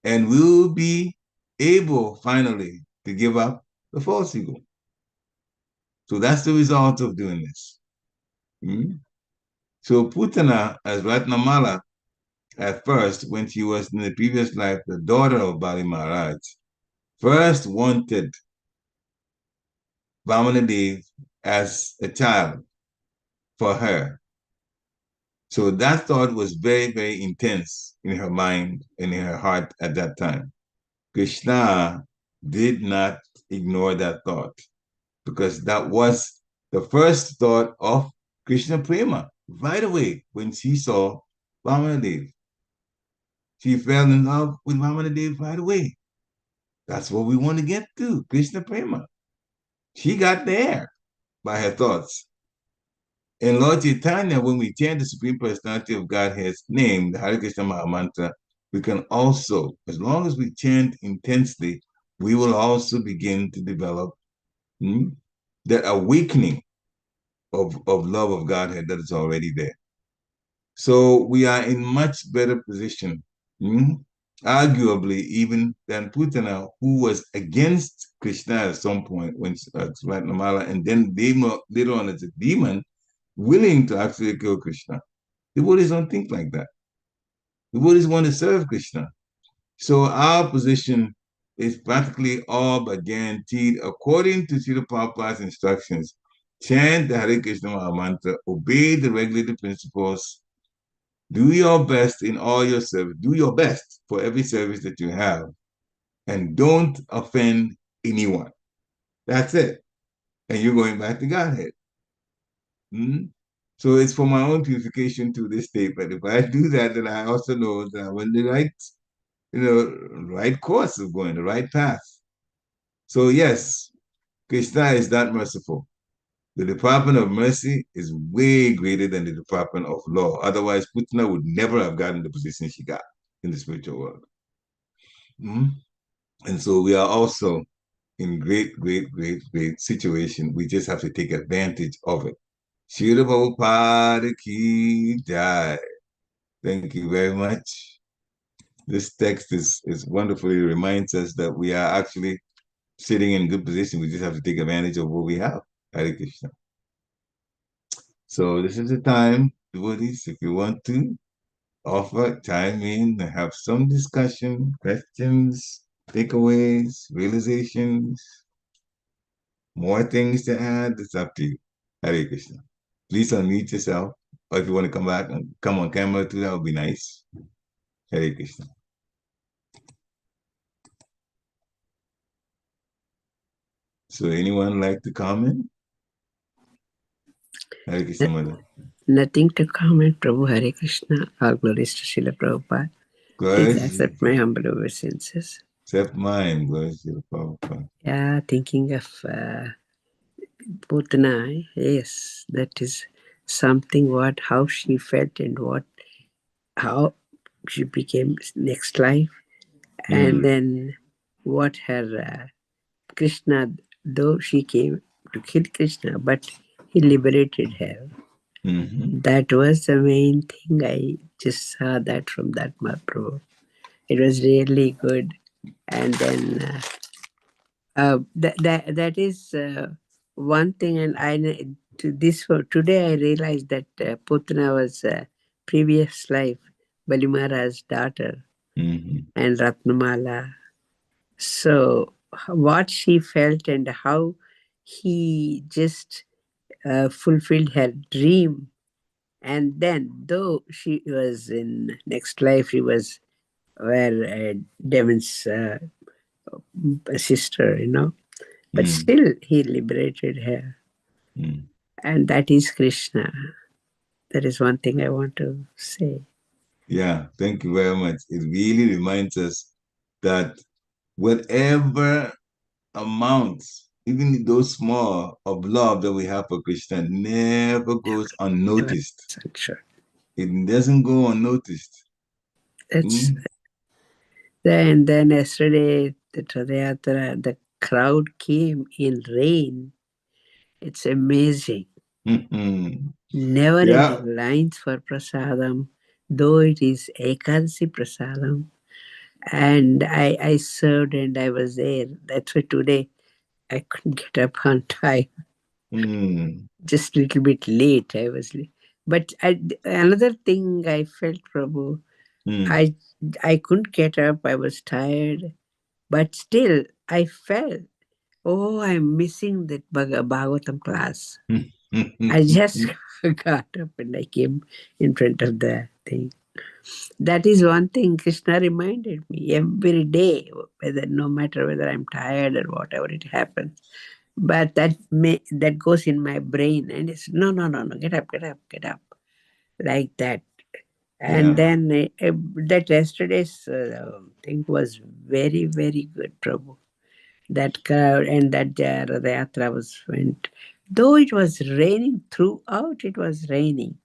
and we'll be able finally to give up the false ego. So that's the result of doing this. So Putana, as Ratnamala, at first, when she was in the previous life the daughter of Bali Maharaj, first wanted Vamanadev as a child for her. So that thought was very, very intense in her mind and in her heart at that time. Krishna did not ignore that thought because that was the first thought of Krishna Prema right away when she saw Vamanadev. She fell in love with Vamanadev right away. That's what we want to get to, Krishna Prema. She got there by her thoughts. In Lord Chaitanya, when we chant the Supreme Personality of Godhead's name, the Hare Krishna Maha Mantra, we can also, as long as we chant intensely, we will also begin to develop that awakening of love of Godhead that is already there. So we are in much better position, arguably even than Putana, who was against Krishna at some point when Ratnamala, and then later on as a demon, willing to actually kill Krishna. The Buddhists don't think like that. The Buddhists want to serve Krishna. So our position is practically all but guaranteed according to Srila Prabhupada's instructions. Chant the Hare Krishna Maha Mantra, obey the regulated principles, do your best in all your service, do your best for every service that you have, and don't offend anyone. That's it. And you're going back to Godhead. So it's for my own purification to this state. But if I do that, then I also know that I'm on the right course of going, the right path. So yes, Krishna is that merciful. The Department of Mercy is way greater than the Department of Law. Otherwise, Putana would never have gotten the position she got in the spiritual world. And so we are also in great, great, great, great situation. We just have to take advantage of it. Shri Prabhupada ki jai. Thank you very much. This text is wonderfully reminds us that we are actually sitting in good position. We just have to take advantage of what we have. Hare Krishna. So this is the time, devotees, if you want to offer, chime in, have some discussion, questions, takeaways, realizations, more things to add, it's up to you. Hare Krishna. Please unmute yourself. Or if you want to come back and come on camera too, that would be nice. Hare Krishna. So anyone like to comment? Hare Krishna, Mother. Nothing to comment, Prabhu. Hare Krishna. All glories to Srila Prabhupada. Please accept my humble obeisances. Accept mine, glories to Prabhupada. Yeah, thinking of Putana, yes, that is something how she felt and how she became next life. And then what her Krishna, though she came to kill Krishna, but he liberated her. That was the main thing. I just saw that from that Mahaprabhu. It was really good. And then that is one thing. And today I realized that Putana was previous life Balimara's daughter and Ratnamala. So what she felt and how he just fulfilled her dream. And then, though she was in next life, she was where Demon's sister, but still he liberated her. And that is Krishna. That is one thing I want to say. Yeah, thank you very much. It really reminds us that whatever amounts, even though small, of love that we have for Krishna never goes unnoticed. Sure. It doesn't go unnoticed. And then yesterday, the Radha Yatra, the crowd came in rain. It's amazing. Mhm. Never Yeah. any lines for prasadam, though it is Ekadasi prasadam. And I served and I was there. That's why today I couldn't get up on time. Mm. Just a little bit late. I was late. But another thing I felt, Prabhu, Mm. I couldn't get up. I was tired. But still, I felt, oh, I'm missing that Bhagavatam class. I just got up and I came in front of the thing. That is one thing Krishna reminded me every day, whether no matter whether I'm tired or whatever it happens. But that goes in my brain and it's no, get up, get up, get up, like that. And Yeah. then that yesterday's thing was very, very good, Prabhu. That crowd and that Ratha Yatra was went. Though it was raining throughout, it was raining.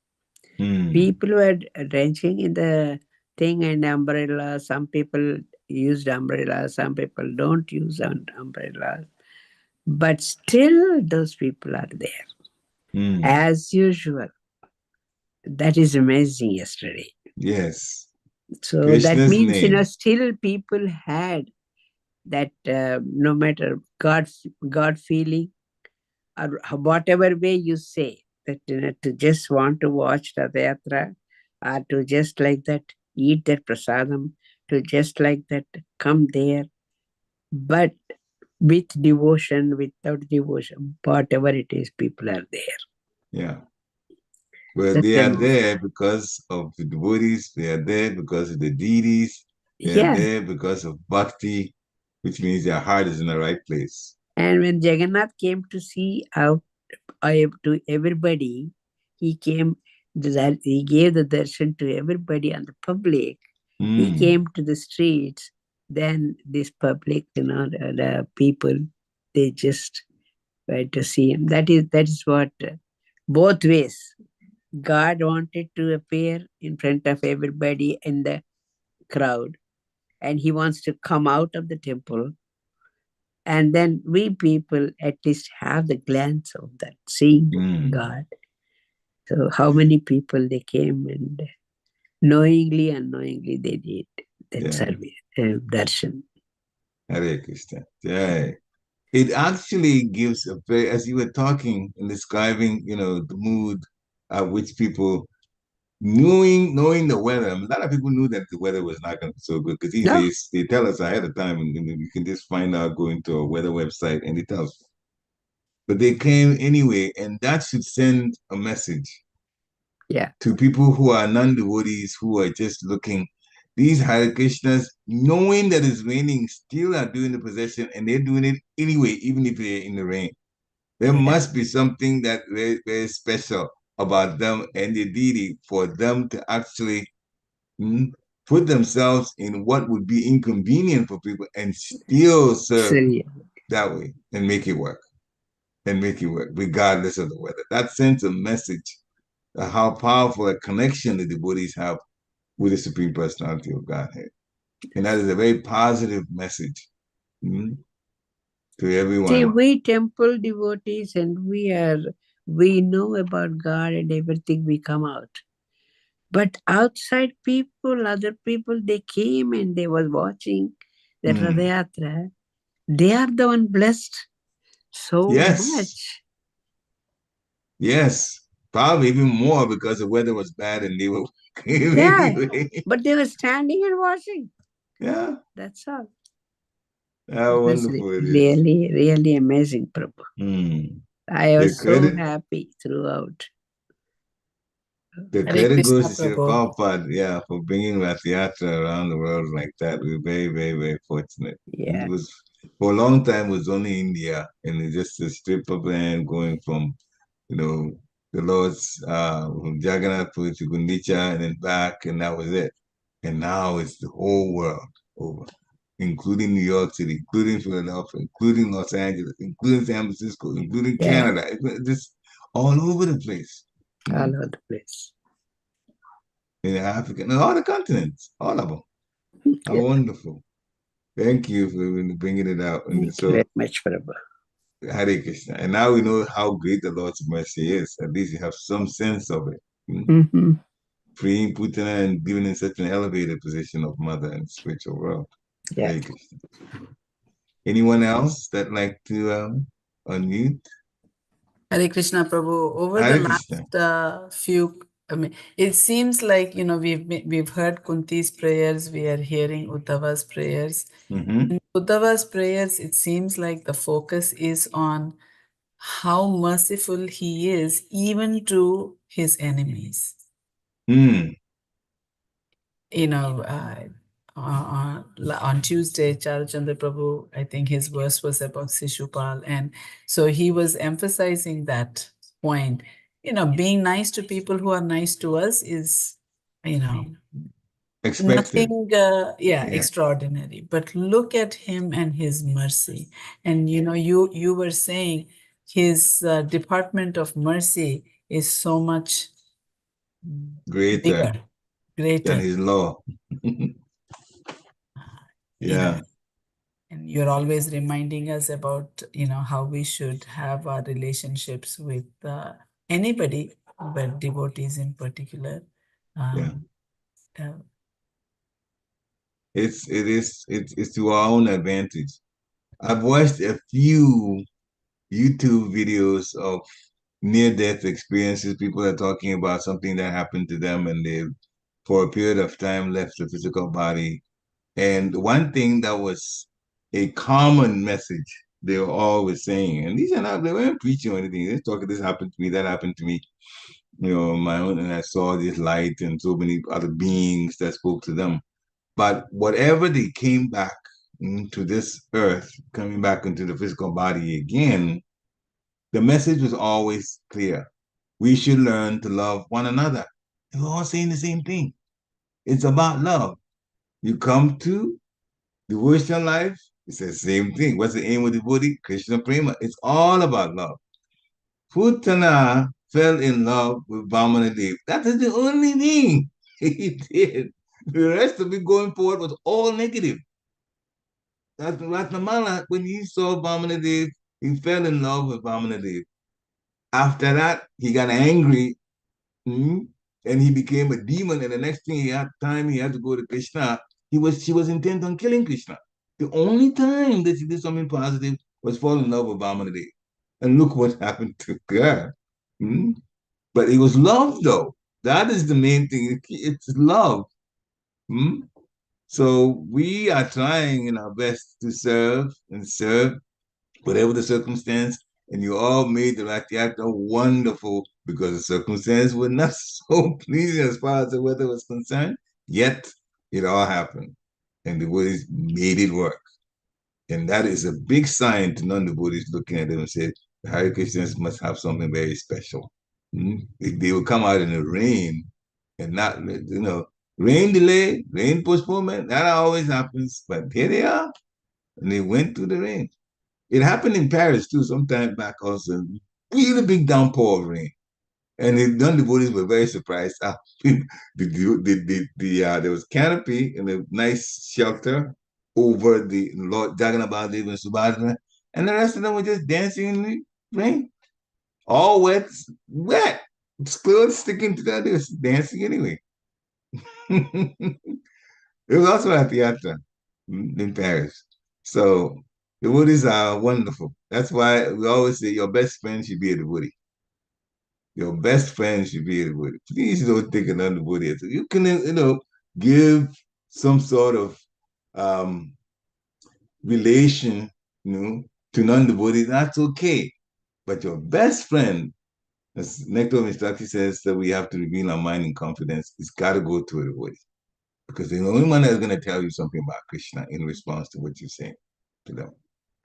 Mm. People were drenching in the thing and umbrella. Some people used umbrellas, some people don't use umbrellas. But still, those people are there. Mm. As usual. That is amazing yesterday. Yes. So that Krishna's means, name. still people had that no matter God feeling or whatever way you say, that to just want to watch Ratha Yatra or to just like that eat that prasadam, to just like that come there, but with devotion, without devotion, whatever it is, people are there. Yeah. Well, That's they are amazing. there because of the devotees. They are there because of the deities. They are Yeah. there because of bhakti, which means their heart is in the right place. And when Jagannath came to see out to everybody, he came, he gave the darshan to everybody on the public. He Mm. came to the streets. Then this public, the people, they just went to see him. That is what both ways. God wanted to appear in front of everybody in the crowd, and he wants to come out of the temple. And then we people at least have the glance of that, seeing God. So how many people they came and knowingly, unknowingly they did that service, darshan. Hare Krishna. Yeah. It actually gives a very, as you were talking and describing, the mood at which people knowing the weather. I mean, a lot of people knew that the weather was not going to be so good because these No, days they tell us ahead of time, and you can just find out going to a weather website and it tells. But they came anyway, and that should send a message yeah, to people who are non-devotees who are just looking. These Hare Krishnas, knowing that it's raining, still are doing the possession, and they're doing it anyway, even if they're in the rain. There yeah, must be something that very, very special about them and the deity for them to actually put themselves in what would be inconvenient for people and still serve Surya. that way and make it work regardless of the weather. That sends a message of how powerful a connection the devotees have with the Supreme Personality of Godhead. And that is a very positive message to See, everyone. we temple devotees and we know about God and everything, we come out. But outside people, other people, they came and they was watching that Ratha Yatra. They are the one blessed so Yes. much. Yes. Probably even more because the weather was bad and they were Yeah, anyway. but they were standing and watching. Yeah. That's all. How It was wonderful it is. really, really amazing, Prabhu. I The was so credit, happy throughout. the Hare credit goes Krishna, to Sri Prabhu. Prabhupada, for bringing Rath Yatra around the world like that. We're very, very, very fortunate. Yeah, It was for a long time it was only India, and it's just a strip of land going from, the Lord's from Jagannath to Gundicha and then back, and that was it. And now it's the whole world over, including New York City, including Philadelphia, including Los Angeles, including San Francisco, including yeah, Canada. It's just all over the place. all over the place. In Africa, and all the continents, all of them. How Yeah, wonderful. Thank you for bringing it out. And thank you very so much, Prabhu. Hare Krishna. And now we know how great the Lord's mercy is. At least you have some sense of it. Mm-hmm. Freeing Putana and giving in such an elevated position of mother in the spiritual world. Yeah. Hare Krishna. Anyone else that like to unmute? Hare Krishna Prabhu. Over the Hare Krishna. last few, I mean, it seems like we've heard Kunti's prayers. We are hearing Uddhava's prayers. Mm-hmm. In Uddhava's prayers, it seems like the focus is on how merciful he is, even to his enemies. Mm. You know, on Tuesday, Charachandra Prabhu, I think his verse was about Sishupal. And so he was emphasizing that point. You know, being nice to people who are nice to us is, you know, Expected. nothing, Yeah. extraordinary. But look at him and his mercy. And, you know, you were saying his department of mercy is so much Greater bigger, greater. than his law. You Yeah. know, and you're always reminding us about, you know, how we should have our relationships with anybody, but devotees in particular. Yeah. Uh, It's to our own advantage. I've watched a few YouTube videos of near-death experiences. People are talking about something that happened to them and they, for a period of time, left the physical body. And one thing that was a common message they were always saying, and these are not, they weren't preaching or anything. They're talking, this happened to me, that happened to me, you know, my own, and I saw this light and so many other beings that spoke to them. But whatever they came back to this earth, coming back into the physical body again, the message was always clear. We should learn to love one another. They were all saying the same thing. It's about love. You come to devotional life, it's the same thing. What's the aim of the devotee? Krishna Prema. It's all about love. Putana fell in love with Vamana Dev. That is the only thing he did. The rest of it going forward was all negative. That's Ratnamala, when he saw Vamana Dev, he fell in love with Vamana Dev. After that, he got angry, and he became a demon. And the next thing he had time he had to go to Krishna, she was intent on killing Krishna. The only time that she did something positive was fall in love with Vamana Dev. And look what happened to her. But it was love, though. That is the main thing. It's love. So we are trying in our best to serve and serve whatever the circumstance. And you all made the Ratyata wonderful because the circumstance was not so pleasing as far as the weather was concerned. Yet it all happened. And the Buddhists made it work. And that is a big sign to non-devotees looking at them and say, the Hare Krishnas must have something very special. They will come out in the rain and not, rain delay, rain postponement, that always happens. But here they are, and they went through the rain. It happened in Paris too, sometime back also. Really big downpour of rain. And the non-devotees were very surprised. There was canopy and a nice shelter over the Lord Jagannath Dev and Subhadra, and the rest of them were just dancing in the rain, all wet, clothes sticking together. They were dancing anyway. It was also at theater in Paris. So the Woodies are wonderful. That's why we always say your best friend should be a Woody. Your best friend should be a Woody. Please don't take another Woody. You can, give some sort of relation, to non-devotees. That's okay. But your best friend, as Nectar of Instruction says, that we have to reveal our mind in confidence. It's got to go to a devotee. Because the only one that's going to tell you something about Krishna in response to what you're saying to them.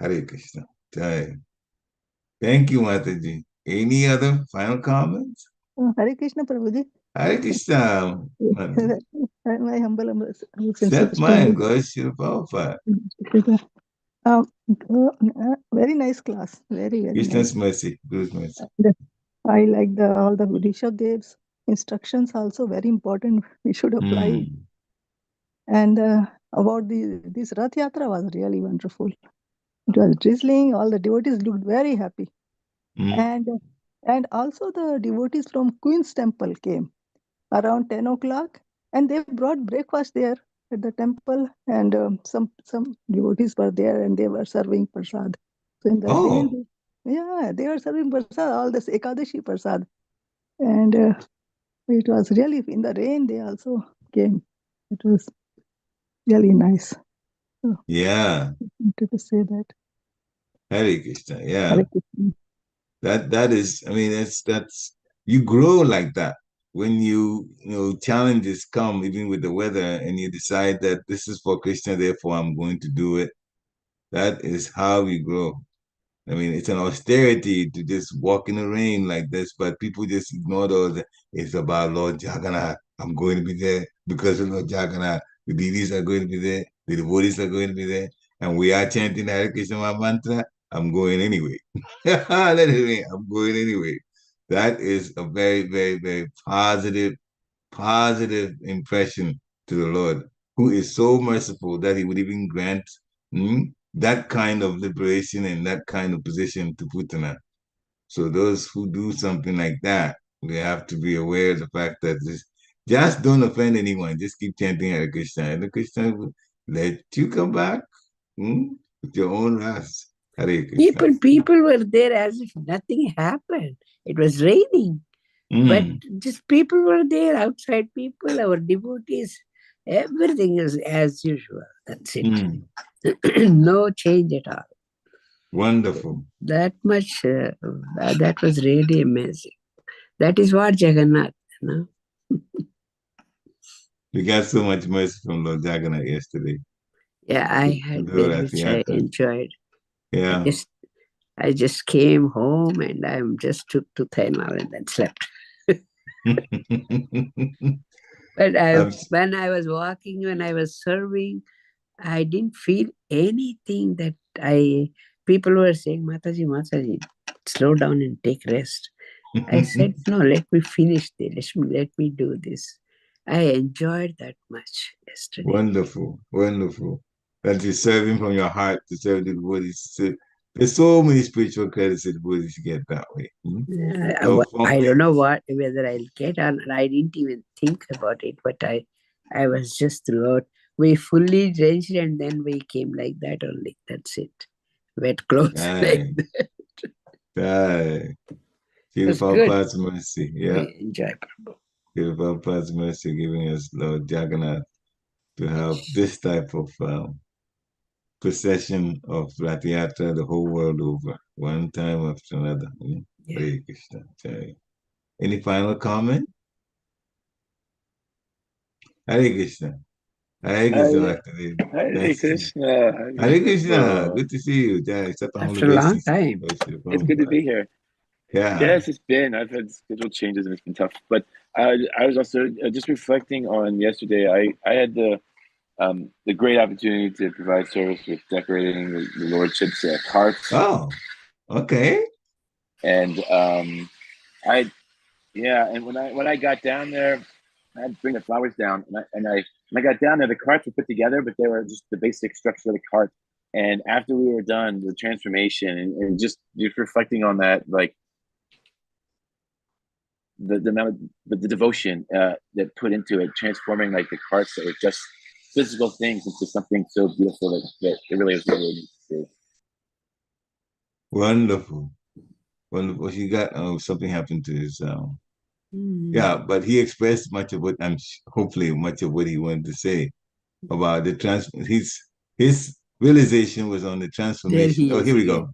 Hare Krishna. Jai. Thank you, Mataji. Any other final comments? Hare Krishna, Prabhuji. Hare Krishna. My humble Step mine, God, Shri Prabhupada. Very nice class. Very, very Krishna's nice. mercy, Guru's mercy. I like all the Rishabdev's instructions also very important. We should apply. And about this Rath Yatra was really wonderful. It was drizzling. All the devotees looked very happy. Mm. And also the devotees from Queen's Temple came around 10 o'clock, and they brought breakfast there at the temple, and some devotees were there, and they were serving prasad. So in the rain, Oh, they were serving prasad, all this Ekadashi prasad, and it was really in the rain. They also came. It was really nice. So yeah. I wanted to say that. Hare Krishna. Yeah. Hare Krishna. That is, I mean, that's you grow like that when challenges come, even with the weather, and you decide that this is for Krishna, therefore I'm going to do it. That is how we grow. I mean, it's an austerity to just walk in the rain like this, but people just ignore those. It's about Lord Jagannath. I'm going to be there because of Lord Jagannath. The deities are going to be there. The devotees are going to be there. And we are chanting the Hare Krishna mantra. I'm going anyway. I'm going anyway. That is a very, very, very positive impression to the Lord, who is so merciful that he would even grant that kind of liberation and that kind of position to Putana. So those who do something like that, they have to be aware of the fact that just don't offend anyone. Just keep chanting Hare Krishna. And the Krishna will let you come back with your own wrath. Hare Krishna. People were there as if nothing happened. It was raining. But just people were there, outside people, our devotees, everything is as usual. That's it. No change at all. Wonderful. That much, that was really amazing. That is what Jagannath, We got so much mercy from Lord Jagannath yesterday. Yeah, I had very much I enjoyed. Yeah. I just came home and I just took to Thailand and then slept. But when I was walking, when I was serving, I didn't feel anything that people were saying, Mataji, slow down and take rest. I said, no, let me finish this. Let me do this. I enjoyed that much yesterday. Wonderful, wonderful. That you're serving from your heart to serve the devotees. There's so many spiritual credits that the devotees get that way. I don't know whether I'll get on. I didn't even think about it, but I was just throughout. We fully drenched and then we came like that only. That's it. Wet clothes like that. Prabhupada's mercy. Yeah. We enjoy Prabhu. Prabhupada's mercy giving us Lord Jagannath to have this type of procession of Rath Yatra the whole world over, one time after another. Hare Krishna. Any final comment? Hare Krishna. Hare Krishna. Hare Krishna. Hare Krishna. Good to see you. After a long time. It's good to be here. Yeah. Yes, it's been. I've had schedule changes and it's been tough. But I was also just reflecting on yesterday. I had the great opportunity to provide service with decorating the Lordship's carts. Oh, okay. And and when I got down there, I had to bring the flowers down, and when I got down there, the carts were put together, but they were just the basic structure of the cart. And after we were done, the transformation and just reflecting on that, like the devotion that put into it, transforming like the carts that were just physical things into something so beautiful that it really was really neat to see. Wonderful. Wonderful. He got something happened to his yeah, but he expressed much of what hopefully much of what he wanted to say about the his realization was on the transformation. Oh, here we go.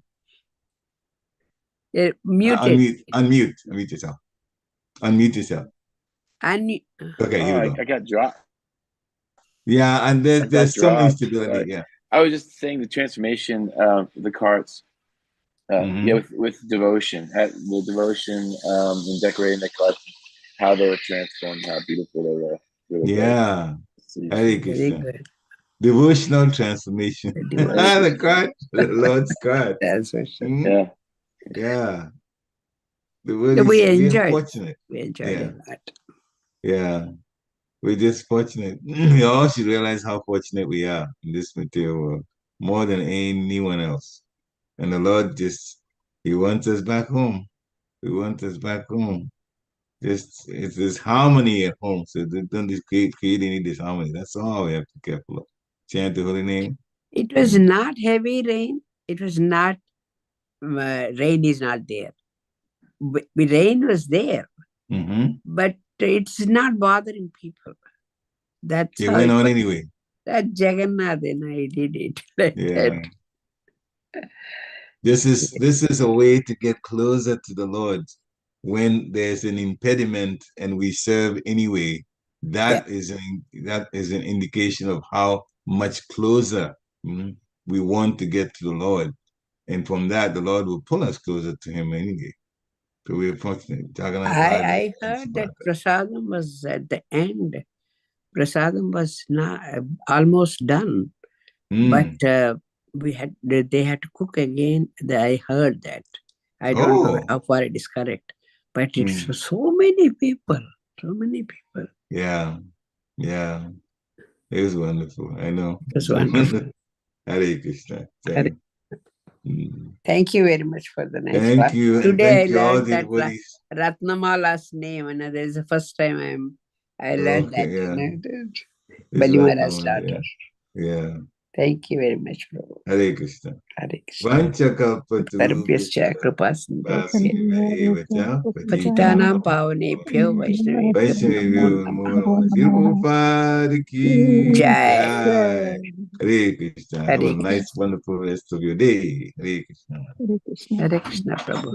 Muted. Unmute yourself. Unmute yourself. Okay, here we go. I got dropped. Yeah, and there's some instability. Yeah. I was just saying the transformation of the carts. With devotion, the devotion in decorating the carts, how they were transformed, how beautiful they were. Really Hare Krishna. Devotional transformation. The card, the Lord's card. That's for sure. Yeah. We enjoyed it. Yeah. We're just fortunate. We all should realize how fortunate we are in this material world, more than anyone else. And the Lord He wants us back home. He wants us back home. It's this harmony at home. So don't just create any disharmony. That's all we have to be careful of. Chant the holy name. It was not heavy rain. It was not, rain is not there. Rain was there, but it's not bothering people. That's it how went it on was. anyway. That Jagannath and I did it like that. This is a way to get closer to the Lord. When there's an impediment and we serve anyway, that is an indication of how much closer we want to get to the Lord. And from that, the Lord will pull us closer to Him anyway. So we're fortunate. I heard that prasadam was at the end. Prasadam was not, almost done, but they had to cook again. I heard that. I don't know how far it is correct, but it's so many people. Yeah. It was wonderful. I know. It was wonderful. Hare Krishna. Thank you very much for the nice Thank part. you. Today Thank I learned that Ratnamala's name, and that is the first time I learned that. Balimara's daughter. Yeah. Thank you very much, Prabhu. Hare Krishna. Hare Krishna. Vanchakalpatru Patitanam pavanebhyo Vaishnavebhyo Namo Prabhupada ki Jai. Hare Krishna. Have a nice, wonderful rest of your day. Hare Krishna. Hare Krishna, Prabhu.